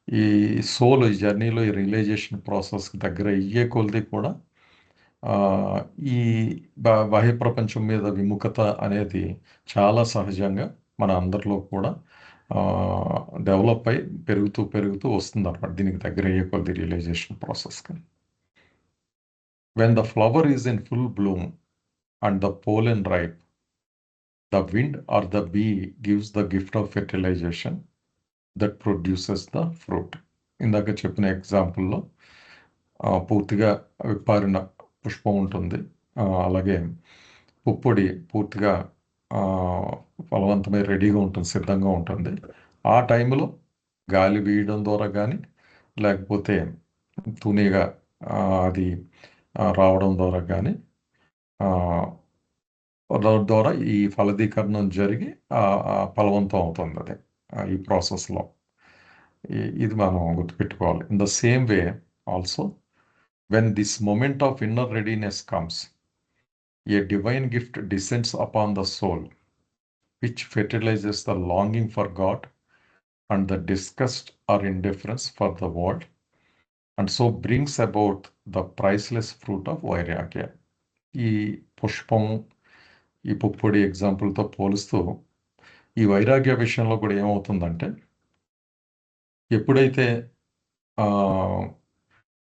A: ఈ సోల్ ఈ జర్నీలో ఈ రియలైజేషన్ ప్రాసెస్ దగ్గర అయ్యే కొలది కూడా ఈ బాహ్య ప్రపంచం మీద విముఖత అనేది చాలా సహజంగా మన అందరిలో కూడా డెవలప్ అయి పెరుగుతూ వస్తుంది అనమాట. దీనికి దగ్గర అయ్యే కొలది realisation ప్రాసెస్కి. When the flower is in full bloom and the pollen ripe, the wind or the bee gives the gift of fertilization that produces the fruit. ఇందాక చెప్పిన ఎగ్జాంపుల్లో పూర్తిగా విప్పారిన పుష్పం ఉంటుంది, అలాగే పుప్పొడి పూర్తిగా ఫలవంతమై రెడీగా ఉంటుంది, సిద్ధంగా ఉంటుంది. ఆ టైంలో గాలి వీయడం ద్వారా కానీ లేకపోతే తునిగా అది రావడం ద్వారా కానీ ద్వారా ఈ ఫలదీకరణం జరిగి ఫలవంతం అవుతుంది. అది ఈ ప్రాసెస్లో ఇది మనం గుర్తుపెట్టుకోవాలి. In the same way also when this moment of inner readiness comes, a divine gift descends upon the soul which fertilises the longing for God and the disgust or indifference for the world and so brings about the priceless fruit of vairagya. ఈ పుష్పం, ఈ పుప్పొడి ఎగ్జాంపుల్తో పోలుస్తూ ఈ వైరాగ్య విషయంలో కూడా ఏమవుతుందంటే, ఎప్పుడైతే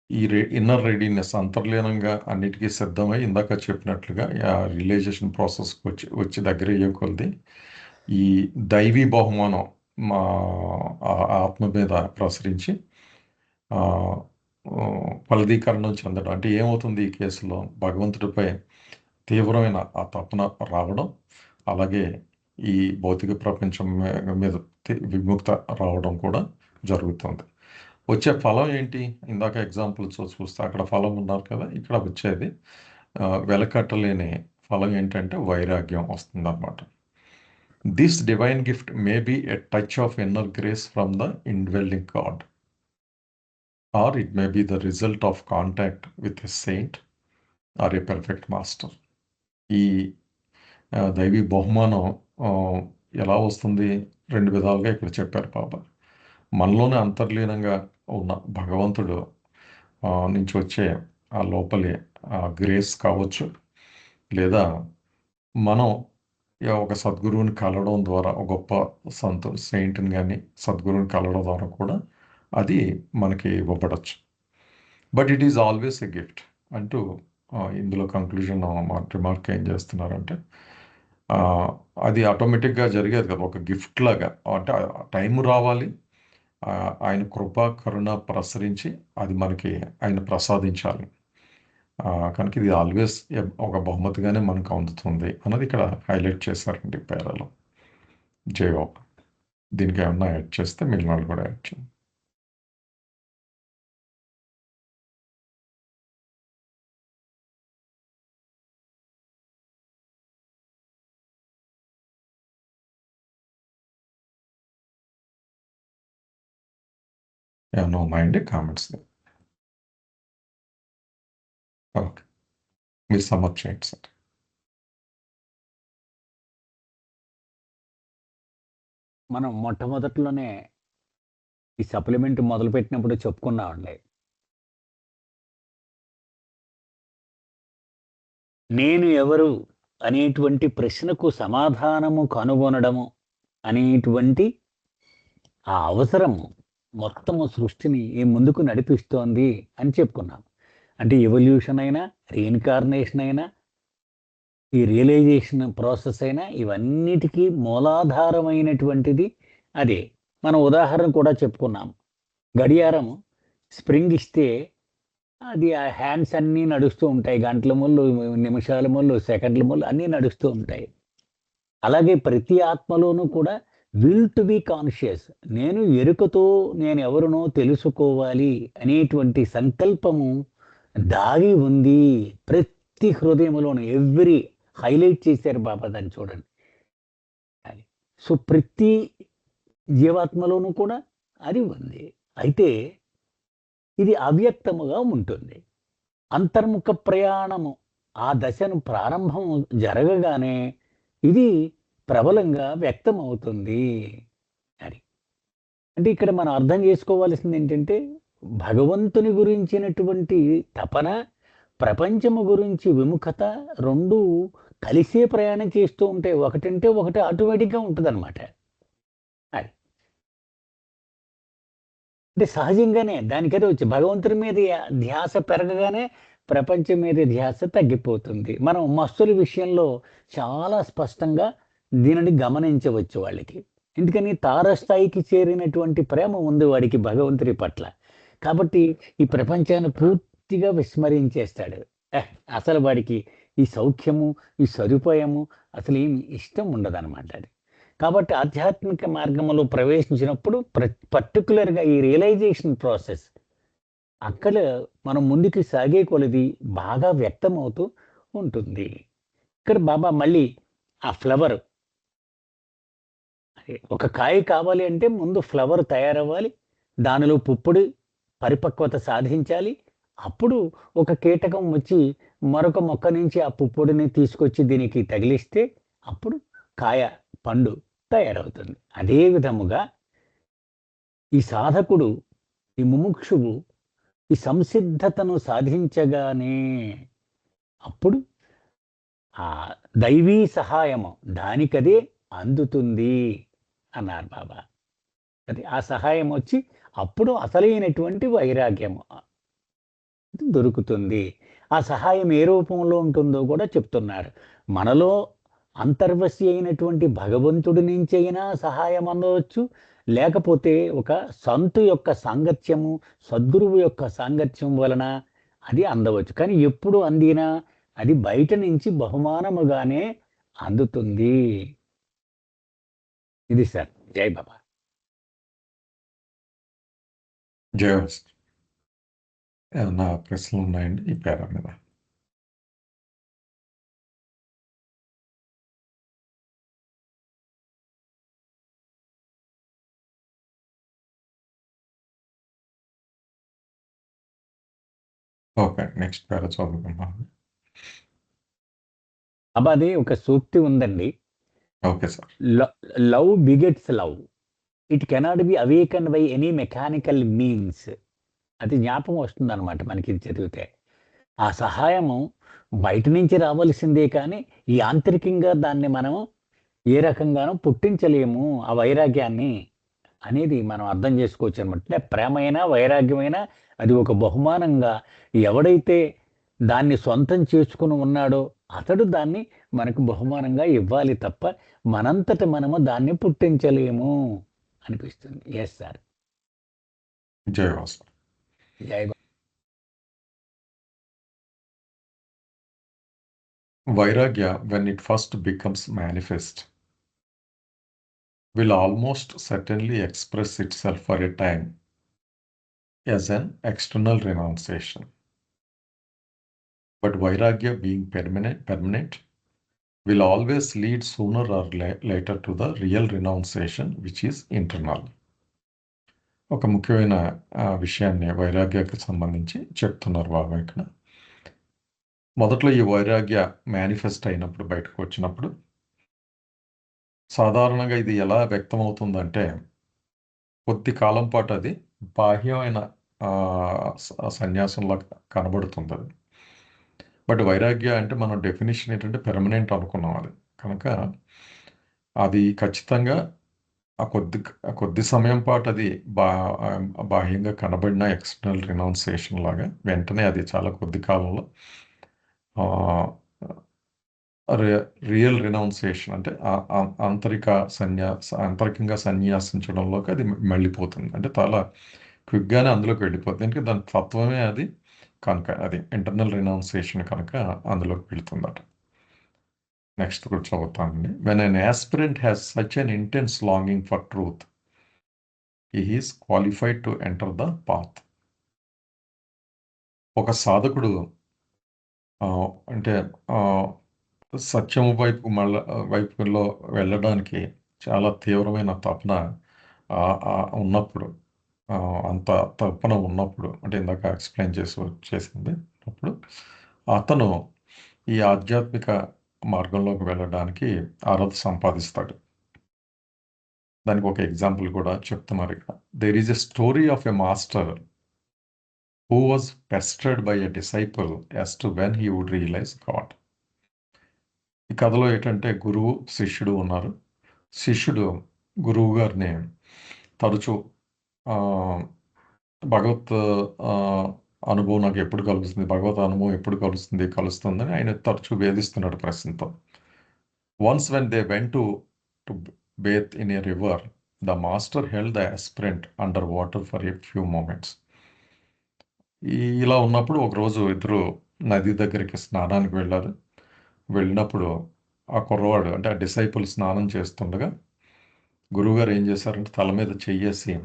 A: ఈ ఇన్నర్ రెడీనెస్ అంతర్లీనంగా అన్నిటికీ సిద్ధమై ఇందాక చెప్పినట్లుగా ఆ రియలైజేషన్ ప్రాసెస్కి వచ్చి దగ్గర అయ్యే కొలది ఈ దైవీ బహుమానం మా ఆత్మ మీద ప్రసరించి ఆ, ఆ, ఫలదీకరణం చెందడం. అంటే ఏమవుతుంది ఈ కేసులో భగవంతుడిపై తీవ్రమైన ఆ తపన రావడం, అలాగే ఈ భౌతిక ప్రపంచం మీద విముక్త రావడం కూడా జరుగుతుంది. వచ్చే ఫలం ఏంటి? ఇందాక ఎగ్జాంపుల్స్ చూస్తే అక్కడ ఫలం ఉన్నారు కదా, ఇక్కడ వచ్చేది వెలకట్టలేని ఫలం ఏంటంటే వైరాగ్యం వస్తుందన్నమాట. This divine gift may be a touch of inner grace from the indwelling God, or it may be the result of contact with a saint or a perfect master. ఈ దైవీ బహుమానం ఎలా వస్తుంది? 2 విధాలుగా ఇక్కడ చెప్పారు బాబా. మనలోనే అంతర్లీనంగా ఉన్న భగవంతుడు నుంచి వచ్చే ఆ లోపలి గ్రేస్ కావచ్చు, లేదా మనం ఒక సద్గురువుని కలవడం ద్వారా, ఒక గొప్ప సెయింట్ని కానీ సద్గురువుని కలవడం ద్వారా కూడా అది మనకి ఇవ్వబడచ్చు. But it is always a gift అంటూ ఇందులో కంక్లూజన్ రిమార్క్ ఏం చేస్తున్నారంటే, అది ఆటోమేటిక్గా జరిగేది కదా, ఒక గిఫ్ట్ లాగా. అంటే టైం రావాలి, ఆయన కృప కరుణ ప్రసరించి అది మనకి ఆయన ప్రసాదించాలి. కనుక ఇది ఆల్వేస్ ఒక బహుమతిగానే మనకు అందుతుంది అన్నది ఇక్కడ హైలైట్ చేశారండి పేరాలో. జయో దీనికి ఏమన్నా యాడ్ చేస్తే మిగిలిన వాళ్ళు కూడా యాడ్ చేయండి. ఏమన్నా ఉన్నాయండి కామెంట్స్? ఓకే, మీరు సమ్మప్ చేయండి సార్.
B: మనం మొట్టమొదట్లోనే ఈ సప్లిమెంట్ మొదలుపెట్టినప్పుడు చెప్పుకున్నామండి, నేను ఎవరు అనేటువంటి ప్రశ్నకు సమాధానము కనుగొనడము అనేటువంటి ఆ అవసరము మొత్తము సృష్టిని ముందుకు నడిపిస్తోంది అని చెప్పుకున్నాం. అంటే ఎవల్యూషన్ అయినా, రీఇన్కార్నేషన్ అయినా, ఈ రియలైజేషన్ ప్రాసెస్ అయినా, ఇవన్నిటికీ మూలాధారమైనటువంటిది అదే. మనం ఉదాహరణ కూడా చెప్పుకున్నాం, గడియారం స్ప్రింగ్ ఇస్తే అది ఆ హ్యాండ్స్ అన్నీ నడుస్తూ ఉంటాయి, గంటల ముళ్ళు, నిమిషాల ముళ్ళు, సెకండ్ల ముళ్ళు అన్నీ నడుస్తూ ఉంటాయి. అలాగే ప్రతి ఆత్మలోనూ కూడా విల్ టు బి కాన్షియస్, నేను ఎరుకతో నేను ఎవరినో తెలుసుకోవాలి అనేటువంటి సంకల్పము దాగి ఉంది ప్రతి హృదయంలోనూ. ఎవ్రీ హైలైట్ చేశారు బాబా దాన్ని, చూడండి. సో ప్రతి జీవాత్మలోనూ కూడా అది ఉంది. అయితే ఇది అవ్యక్తముగా ఉంటుంది. అంతర్ముఖ ప్రయాణము ఆ దశను ప్రారంభం జరగగానే ఇది ప్రబలంగా వ్యక్తమవుతుంది అని. అంటే ఇక్కడ మనం అర్థం చేసుకోవాల్సింది ఏంటంటే, భగవంతుని గురించినటువంటి తపన, ప్రపంచము గురించి విముఖత రెండు కలిసే ప్రయాణం చేస్తూ ఉంటే ఒకటంటే ఒకటి ఆటోమేటిక్గా ఉంటుంది అనమాట. అది అంటే సహజంగానే దానికదే వచ్చి భగవంతుని మీద ధ్యాస పెరగగానే ప్రపంచం మీద ధ్యాస తగ్గిపోతుంది. మనం మస్తుల విషయంలో చాలా స్పష్టంగా దీనిని గమనించవచ్చు వాళ్ళకి. ఎందుకని తారస్థాయికి చేరినటువంటి ప్రేమ ఉంది వాడికి భగవంతుడి పట్ల. కాబట్టి ఈ ప్రపంచాన్ని పూర్తిగా విస్మరించేస్తాడు. అసలు వాడికి ఈ సౌఖ్యము, ఈ సదుపాయము అసలు ఏమి ఇష్టం ఉండదన్నమాట. అది కాబట్టి ఆధ్యాత్మిక మార్గంలో ప్రవేశించినప్పుడు పర్టికులర్గా ఈ రియలైజేషన్ ప్రాసెస్ అక్కడ మనం ముందుకు సాగే కొలది బాగా వ్యక్తమవుతూ ఉంటుంది. ఇక్కడ బాబా మళ్ళీ ఆ ఫ్లవర్, ఒక కాయ కావాలి అంటే ముందు ఫ్లవర్ తయారవ్వాలి, దానిలో పుప్పొడి పరిపక్వత సాధించాలి. అప్పుడు ఒక కీటకం వచ్చి మరొక మొక్క నుంచి ఆ పుప్పొడిని తీసుకొచ్చి దీనికి తగిలిస్తే అప్పుడు కాయ, పండు తయారవుతుంది. అదే విధముగా ఈ సాధకుడు, ఈ ముముక్షువు ఈ సంసిద్ధతను సాధించగానే అప్పుడు ఆ దైవీ సహాయము దానికదే అందుతుంది అన్నారు బాబా. అది ఆ సహాయం వచ్చి అప్పుడు అసలైనటువంటి వైరాగ్యము దొరుకుతుంది. ఆ సహాయం ఏ రూపంలో ఉంటుందో కూడా చెప్తున్నారు. మనలో అంతర్వశి అయినటువంటి భగవంతుడి నుంచైనా సహాయం అందవచ్చు. లేకపోతే ఒక సంతు యొక్క సాంగత్యము, సద్గురువు యొక్క సాంగత్యం వలన అది అందవచ్చు. కానీ ఎప్పుడు అందినా అది బయట నుంచి బహుమానముగానే అందుతుంది. ఇది సార్. జై బాబా.
A: జయవస్ ఏమన్నా ప్రశ్నలు ఉన్నాయండి ఈ పేర మీద? ఓకే, నెక్స్ట్ పేర చదువుకుందాం.
B: అదే ఒక సూక్తి ఉందండి.
A: Okay sir.
B: Love begets love. It cannot be awaken by any mechanical means. అది జ్ఞాపకం వస్తుంది అనమాట మనకి ఇది చదివితే. ఆ సహాయము బయట నుంచి రావాల్సిందే, కానీ ఈ యాంత్రికంగా దాన్ని మనం ఏ రకంగానూ పుట్టించలేము ఆ వైరాగ్యాన్ని అనేది మనం అర్థం చేసుకోవచ్చు అనమాట. అంటే ప్రేమైనా వైరాగ్యమైనా అది ఒక బహుమానంగా ఎవడైతే దాన్ని సొంతం చేసుకుని ఉన్నాడో అతడు దాన్ని మనకు బహుమానంగా ఇవ్వాలి తప్ప మనంతట మనము దాన్ని పుట్టించలేము అనిపిస్తుంది. Yes sir.
A: జయవాస్.
B: Jai
A: Vairagya, when it first becomes manifest, will almost certainly express itself for a time as an external renunciation. But Vairagya, being permanent, will always lead sooner or later to the real renunciation, which is internal. ఒక ముఖ్యమైన విషయాన్ని వైరాగ్యానికి సంబంధించి చెప్తున్నారు బాబా ఇక్కడ. మొదట్లో ఈ వైరాగ్య మేనిఫెస్ట్ అయినప్పుడు, బయటకు వచ్చినప్పుడు సాధారణంగా ఇది ఎలా వ్యక్తమవుతుందంటే కొద్ది కాలం పాటు అది బాహ్యమైన సన్యాసంలో కనబడుతుంది అది. బట్ వైరాగ్య అంటే మనం డెఫినేషన్ ఏంటంటే పెర్మనెంట్ అనుకున్నాం అది. కనుక అది ఖచ్చితంగా ఆ కొద్ది సమయం పాటు అది బాహ్యంగా కనబడిన ఎక్స్టర్నల్ రినౌన్సియేషన్ లాగా వెంటనే అది చాలా కొద్ది కాలంలో రియల్ రినౌన్సియేషన్ అంటే ఆంతరికంగా సన్యాసించడంలోకి అది వెళ్ళిపోతుంది. అంటే చాలా క్విక్గానే అందులోకి వెళ్ళిపోతుంది. ఎందుకంటే దాని తత్వమే అది కనుక, అది ఇంటర్నల్ రినౌన్సియేషన్ కనుక అందులోకి వెళుతుందట. నెక్స్ట్ కూడా చదువుతానండి. When an aspirant has such an intense longing for truth, he is qualified to enter the path. ఒక సాధకుడు అంటే సత్యము వైపులో వెళ్ళడానికి చాలా తీవ్రమైన తపన ఉన్నప్పుడు, అంత తపన ఉన్నప్పుడు, అంటే ఇందాక ఎక్స్ప్లెయిన్ చేసింది అప్పుడు అతను ఈ ఆధ్యాత్మిక మార్గంలోకి వెళ్ళడానికి అర్హత సంపాదిస్తాడు. దానికి ఒక ఎగ్జాంపుల్ కూడా చెప్తున్నారు ఇక్కడ. There is a story of a master who was pestered by a disciple as to when he would realize God. ఈ కథలో ఏంటంటే గురువు శిష్యుడు ఉన్నారు. శిష్యుడు గురువు గారిని తరచూ భగవత్ అనుభవం నాకు ఎప్పుడు కలుగుతుంది, భగవత్ అనుభవం ఎప్పుడు కలుస్తుందని ఆయన తరచూ వేధిస్తున్నాడు ప్రశ్నతో. Once when they went to bathe in a river, the master held the aspirant under water for a few moments. ఇలా ఉన్నప్పుడు ఒకరోజు ఇద్దరు నది దగ్గరికి స్నానానికి వెళ్ళారు. వెళ్ళినప్పుడు ఆ కుర్రవాడు అంటే ఆ డిసైపుల్ స్నానం చేస్తుండగా గురువుగారు ఏం చేశారంటే తల మీద చెయ్యేసి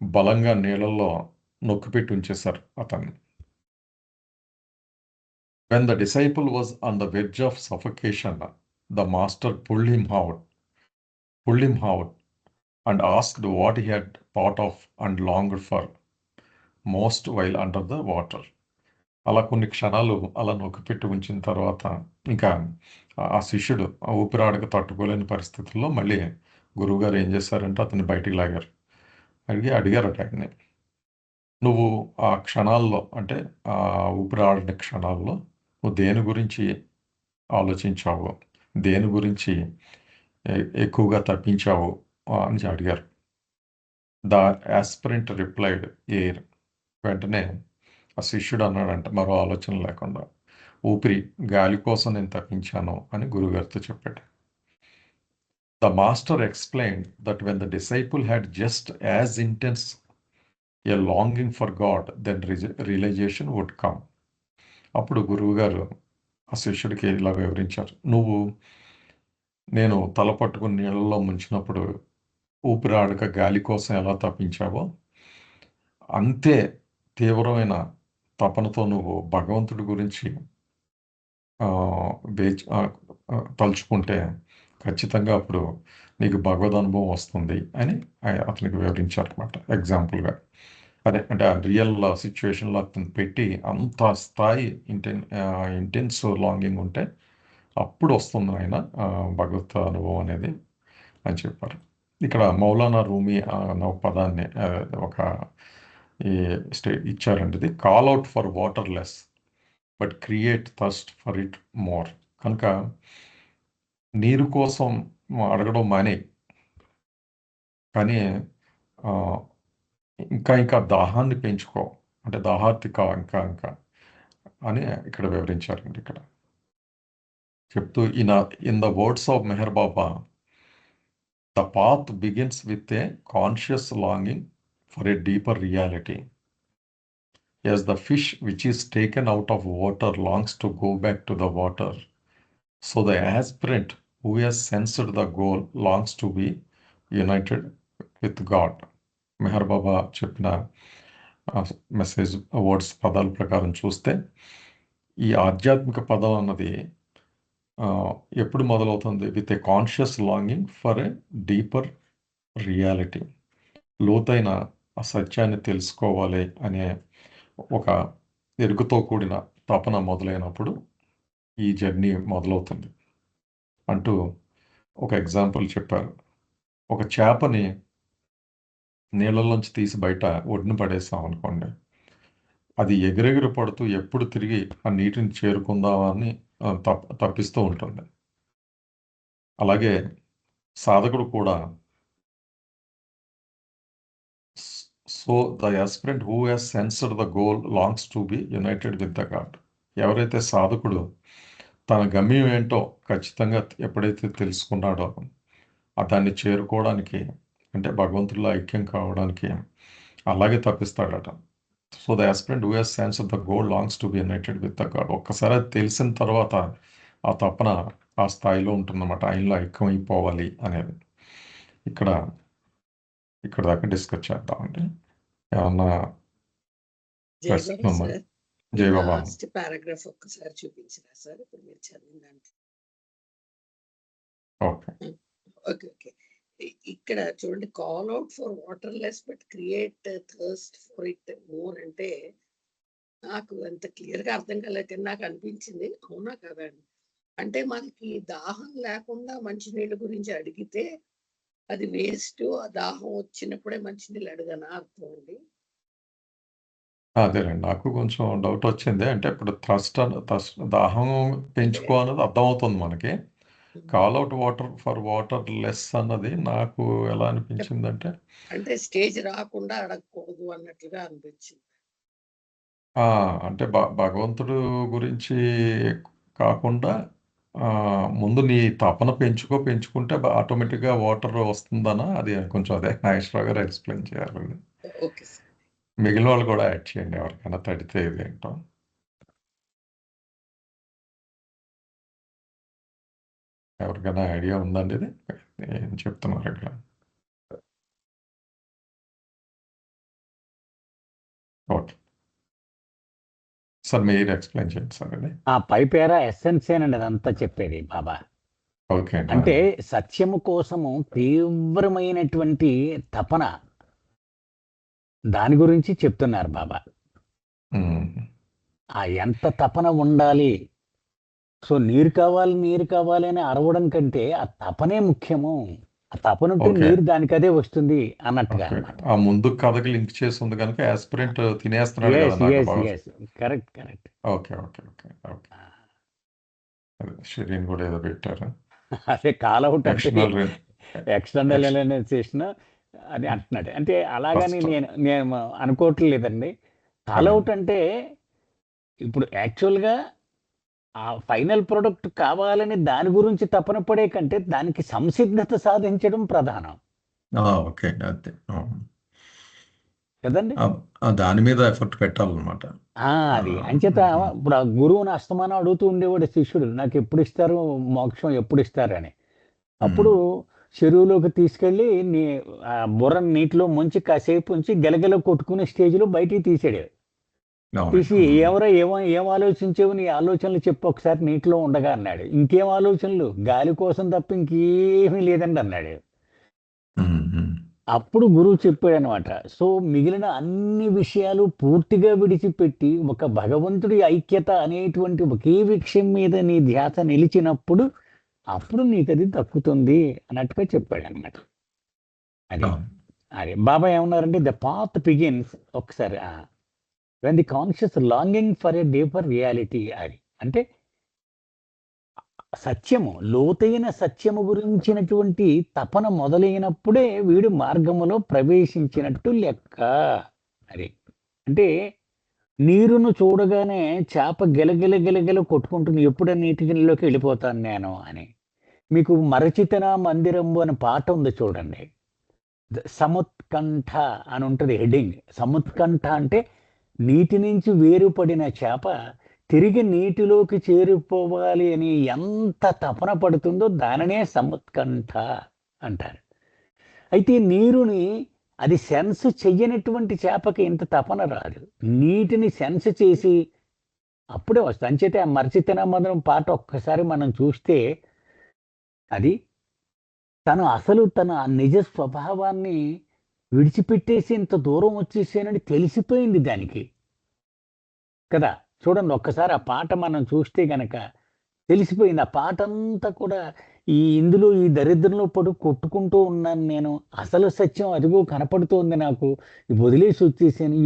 A: బలంగా నీళ్ళల్లో నొక్కిపెట్టి ఉంచేశారు అతన్ని. When the disciple was on the verge of suffocation, the master pulled him out and asked what he had thought of and longed for most while under the water. అలా కొన్ని క్షణాలు అలా నొక్కిపెట్టి ఉంచిన తర్వాత ఇంకా ఆ శిష్యుడు ఆ ఊపిరాడక తట్టుకోలేని పరిస్థితుల్లో మళ్ళీ గురువుగారు ఏం చేశారంటే అతన్ని బయటికి లాగారు. అడిగారట ఆయన్ని, నువ్వు ఆ క్షణాల్లో అంటే ఆ ఊపిరాడని క్షణాల్లో నువ్వు దేని గురించి ఆలోచించావు, దేని గురించి ఎక్కువగా తప్పించావు అని అడిగారు. The aspirant replied air. వెంటనే ఆ శిష్యుడు అన్నాడంట మరో ఆలోచన లేకుండా, ఊపిరి గాలి కోసం నేను తప్పించాను అని గురుగారితో చెప్పాడు. The master explain that when the disciple had just as intense a longing for God then realization would come. అప్పుడు గురువుగారు ఆ శిష్యుడికి ఇలా వివరించారు, నువ్వు నేను తల పట్టుకుని నీళ్ళలో ముంచినప్పుడు ఊపిరాడక గాలి కోసం ఎలా తప్పించావో అంతే తీవ్రమైన తపనతో నువ్వు భగవంతుడి గురించి తలుచుకుంటే ఖచ్చితంగా అప్పుడు నీకు భగవద్ అనుభవం వస్తుంది అని అతనికి వివరించారు అనమాట. ఎగ్జాంపుల్గా అదే అంటే ఆ రియల్ సిచ్యువేషన్లో అతను పెట్టి అంత స్థాయి ఇంటెన్స్ లాంగింగ్ ఉంటే అప్పుడు వస్తుంది ఆయన భగవత్ అనుభవం అనేది అని చెప్పారు. ఇక్కడ మౌలానా రూమి అన్న ఒక పదాన్ని ఒక ఇచ్చారండి. ఇది call out for water less but create thirst for it more. కనుక నీరు కోసం అడగడం మానే, కానీ ఇంకా దాహాన్ని పెంచుకో, అంటే దాహార్తి ఇంకా అని ఇక్కడ వివరించారండి. ఇక్కడ చెప్తూ in the words of Meher Baba, the path begins with a conscious longing for a deeper reality. As the fish which is taken out of water longs to go back to the water, so the aspirant who has sensed the goal longs to be united with God. Meher Baba చెప్పిన మెసేజ్ వర్డ్స్ పదాల ప్రకారం చూస్తే ఈ ఆధ్యాత్మిక పదం అన్నది ఎప్పుడు మొదలవుతుంది? With a conscious longing for a deeper reality. లోతైన ఆ సత్యాన్ని తెలుసుకోవాలి అనే ఒక ఎరుకుతో కూడిన తపన మొదలైనప్పుడు ఈ జర్నీ మొదలవుతుంది అంటూ ఒక ఎగ్జాంపుల్ చెప్పారు. ఒక చేపని నీళ్ళలోంచి తీసి బయట ఒడ్డున పడేసాం అనుకోండి, అది ఎగిరెగిరి పడుతూ ఎప్పుడు తిరిగి ఆ నీటిని చేరుకుందామని తప్పిస్తూ ఉంటుంది. అలాగే సాధకుడు కూడా so the aspirant who has sensed the goal longs to be united with the God. ఎవరైతే సాధకుడు తన గమ్యం ఏంటో ఖచ్చితంగా ఎప్పుడైతే తెలుసుకున్నాడో దాన్ని చేరుకోవడానికి, అంటే భగవంతుడిలో ఐక్యం కావడానికి అలాగే తప్పిస్తాడట. So the aspirant who has sensed the goal longs to be united with the God. ఒక్కసారి అది తెలిసిన తర్వాత ఆ తపన ఆ స్థాయిలో ఉంటుందన్నమాట, ఆయనలో ఐక్యం అయిపోవాలి అనేది. ఇక్కడ దాకా డిస్కస్ చేద్దామండి. ఏమన్నా ప్రశ్న ఉందా? జై బాబా.
C: లాస్ట్ పారాగ్రాఫ్ ఒక్కసారి చూపించినా సార్, ఇప్పుడు మీరు చదివిన దాంట్లో.
A: Okay
C: okay. ఇక్కడ చూడండి, call out for water less but create thirst for it more అంటే నాకు అంత క్లియర్ గా అర్థం కాలేదు. నాకు అనిపించింది అవునా కదా అని. అంటే మనకి దాహం లేకుండా మంచినీళ్ళ గురించి అడిగితే అది వేస్ట్, ఆ దాహం వచ్చినప్పుడే మంచినీళ్ళు అడగనా అర్థం అండి?
A: అదేనండి, నాకు కొంచెం డౌట్ వచ్చింది. అంటే ఇప్పుడు దాహం పెంచుకో అన్నది అర్థమవుతుంది మనకి. Call out for water less అన్నది నాకు ఎలా అనిపించిందంటే,
C: అంటే స్టేజ్ రాకుండా అడగకూడదు అన్నట్లుగా అనిపించింది.
A: అంటే భగవంతుడు గురించి కాకుండా ముందు నీ తపన పెంచుకుంటే ఆటోమేటిక్గా వాటర్ వస్తుందనా? అది కొంచెం అదే నాగేశ్వరరావు గారు ఎక్స్ప్లెయిన్ చేయాలండి.
C: Okay sir.
A: మిగిలిన వాళ్ళు కూడా యాడ్ చేయండి, ఎవరికైనా తడితే ఇదేంటో. ఎవరికైనా ఐడియా ఉందండి ఇది ఏం చెప్తున్నారు ఇక్కడ? ఓకే సార్, మీరు ఎక్స్ప్లెయిన్ చేయండి సార్ అది.
B: ఆ పై పేర ఎస్సెన్సేనండి అదంతా చెప్పేది బాబా.
A: ఓకే అండి.
B: అంటే సత్యము కోసము తీవ్రమైనటువంటి తపన, దాని గురించి చెప్తున్నారు బాబా. ఆ ఎంత తపన ఉండాలి. సో నీరు కావాలి అని అరవడం కంటే ఆ తపనే ముఖ్యము. ఆ తపన ఉంటే నీరు దానికి అదే వస్తుంది అన్నట్టుగా.
A: ఆ ముందు కథకి లింక్ చేసి ఉంది కనుక యాస్పిరెంట్ తినేస్తున్నాడు కదా.
B: కరెక్ట్.
A: ఓకే. షిరీన్ కూడా ఏదో పెట్టారు.
B: అదే కాల్ అవుట్ ఎక్స్టర్నల్ రిలైజేషన్ అని అంటున్నాడు. అంటే అలాగని నేను అనుకోవట్లేదండి. ఫాల్ అవుట్ అంటే ఇప్పుడు యాక్చువల్గా ఆ ఫైనల్ ప్రొడక్ట్ కావాలని దాని గురించి తపన పడే కంటే దానికి సంసిద్ధత సాధించడం ప్రధానం
A: ఓకే. అదే.
B: కదండి.
A: దాని మీద ఎఫర్ట్ పెట్టాలన్నమాట.
B: అది అంచేత ఇప్పుడు ఆ గురువుని అస్తమానం అడుగుతూ ఉండేవాడు శిష్యుడు, నాకు ఎప్పుడు ఇస్తారు మోక్షం, ఎప్పుడు ఇస్తారని. అప్పుడు చెరువులోకి తీసుకెళ్ళి బుర్ర నీటిలో ముంచి కాసేపు ఉంచి గెలగెల కొట్టుకునే స్టేజ్లో బయటికి తీసాడు. తీసి ఏం ఆలోచించేవు, నీ ఆలోచనలు చెప్పు ఒకసారి నీటిలో ఉండగా అన్నాడు. ఇంకేం ఆలోచనలు, గాలి కోసం తప్ప ఇంకేమీ లేదండి అన్నాడు. అప్పుడు గురువు చెప్పాడు అనమాట. సో మిగిలిన అన్ని విషయాలు పూర్తిగా విడిచిపెట్టి ఒక భగవంతుడి ఐక్యత అనేటువంటి ఒకే విషయం మీద నీ ధ్యాస నిలిచినప్పుడు అప్పుడు నీకు అది దక్కుతుంది అన్నట్టుగా చెప్పాడు అనమాట. అదే బాబా ఏమన్నారంటే ద పాత్ బిగిన్స్ ఒకసారి when the conscious longing for a deeper reality. అది అంటే సత్యము, లోతైన సత్యము గురించినటువంటి తపన మొదలైనప్పుడే వీడు మార్గములో ప్రవేశించినట్టు లెక్క. అది అంటే నీరును చూడగానే చేప గిలగిల కొట్టుకుంటుంది, ఎప్పుడో నీటిలోకి వెళ్ళిపోతాను నేను అని. మీకు మరచితన మందిరంబు అని పాట ఉంది చూడండి, సముత్కంఠ అని ఉంటుంది హెడ్డింగ్. సముత్కంఠ అంటే నీటి నుంచి వేరుపడిన చేప తిరిగి నీటిలోకి చేరిపోవాలి అని ఎంత తపన పడుతుందో దానినే సముత్కంఠ అంటారు. అయితే నీరుని అది సెన్స్ చెయ్యనటువంటి చేపకి ఇంత తపన రాదు, నీటిని సెన్స్ చేసి అప్పుడే వస్తుంది. అంచేతే ఆ మర్చితన మందిరం పాట ఒక్కసారి మనం చూస్తే అది తన నిజ స్వభావాన్ని విడిచిపెట్టేసి ఇంత దూరం వచ్చేసానని తెలిసిపోయింది దానికి కదా. చూడండి ఒక్కసారి ఆ పాట మనం చూస్తే గనక తెలిసిపోయింది. ఆ పాట అంతా కూడా ఇందులో ఈ దరిద్రంలో కొట్టుకుంటూ ఉన్నాను నేను, అసలు సత్యం అదిగో కనపడుతోంది నాకు, వదిలేసి వచ్చేసాను,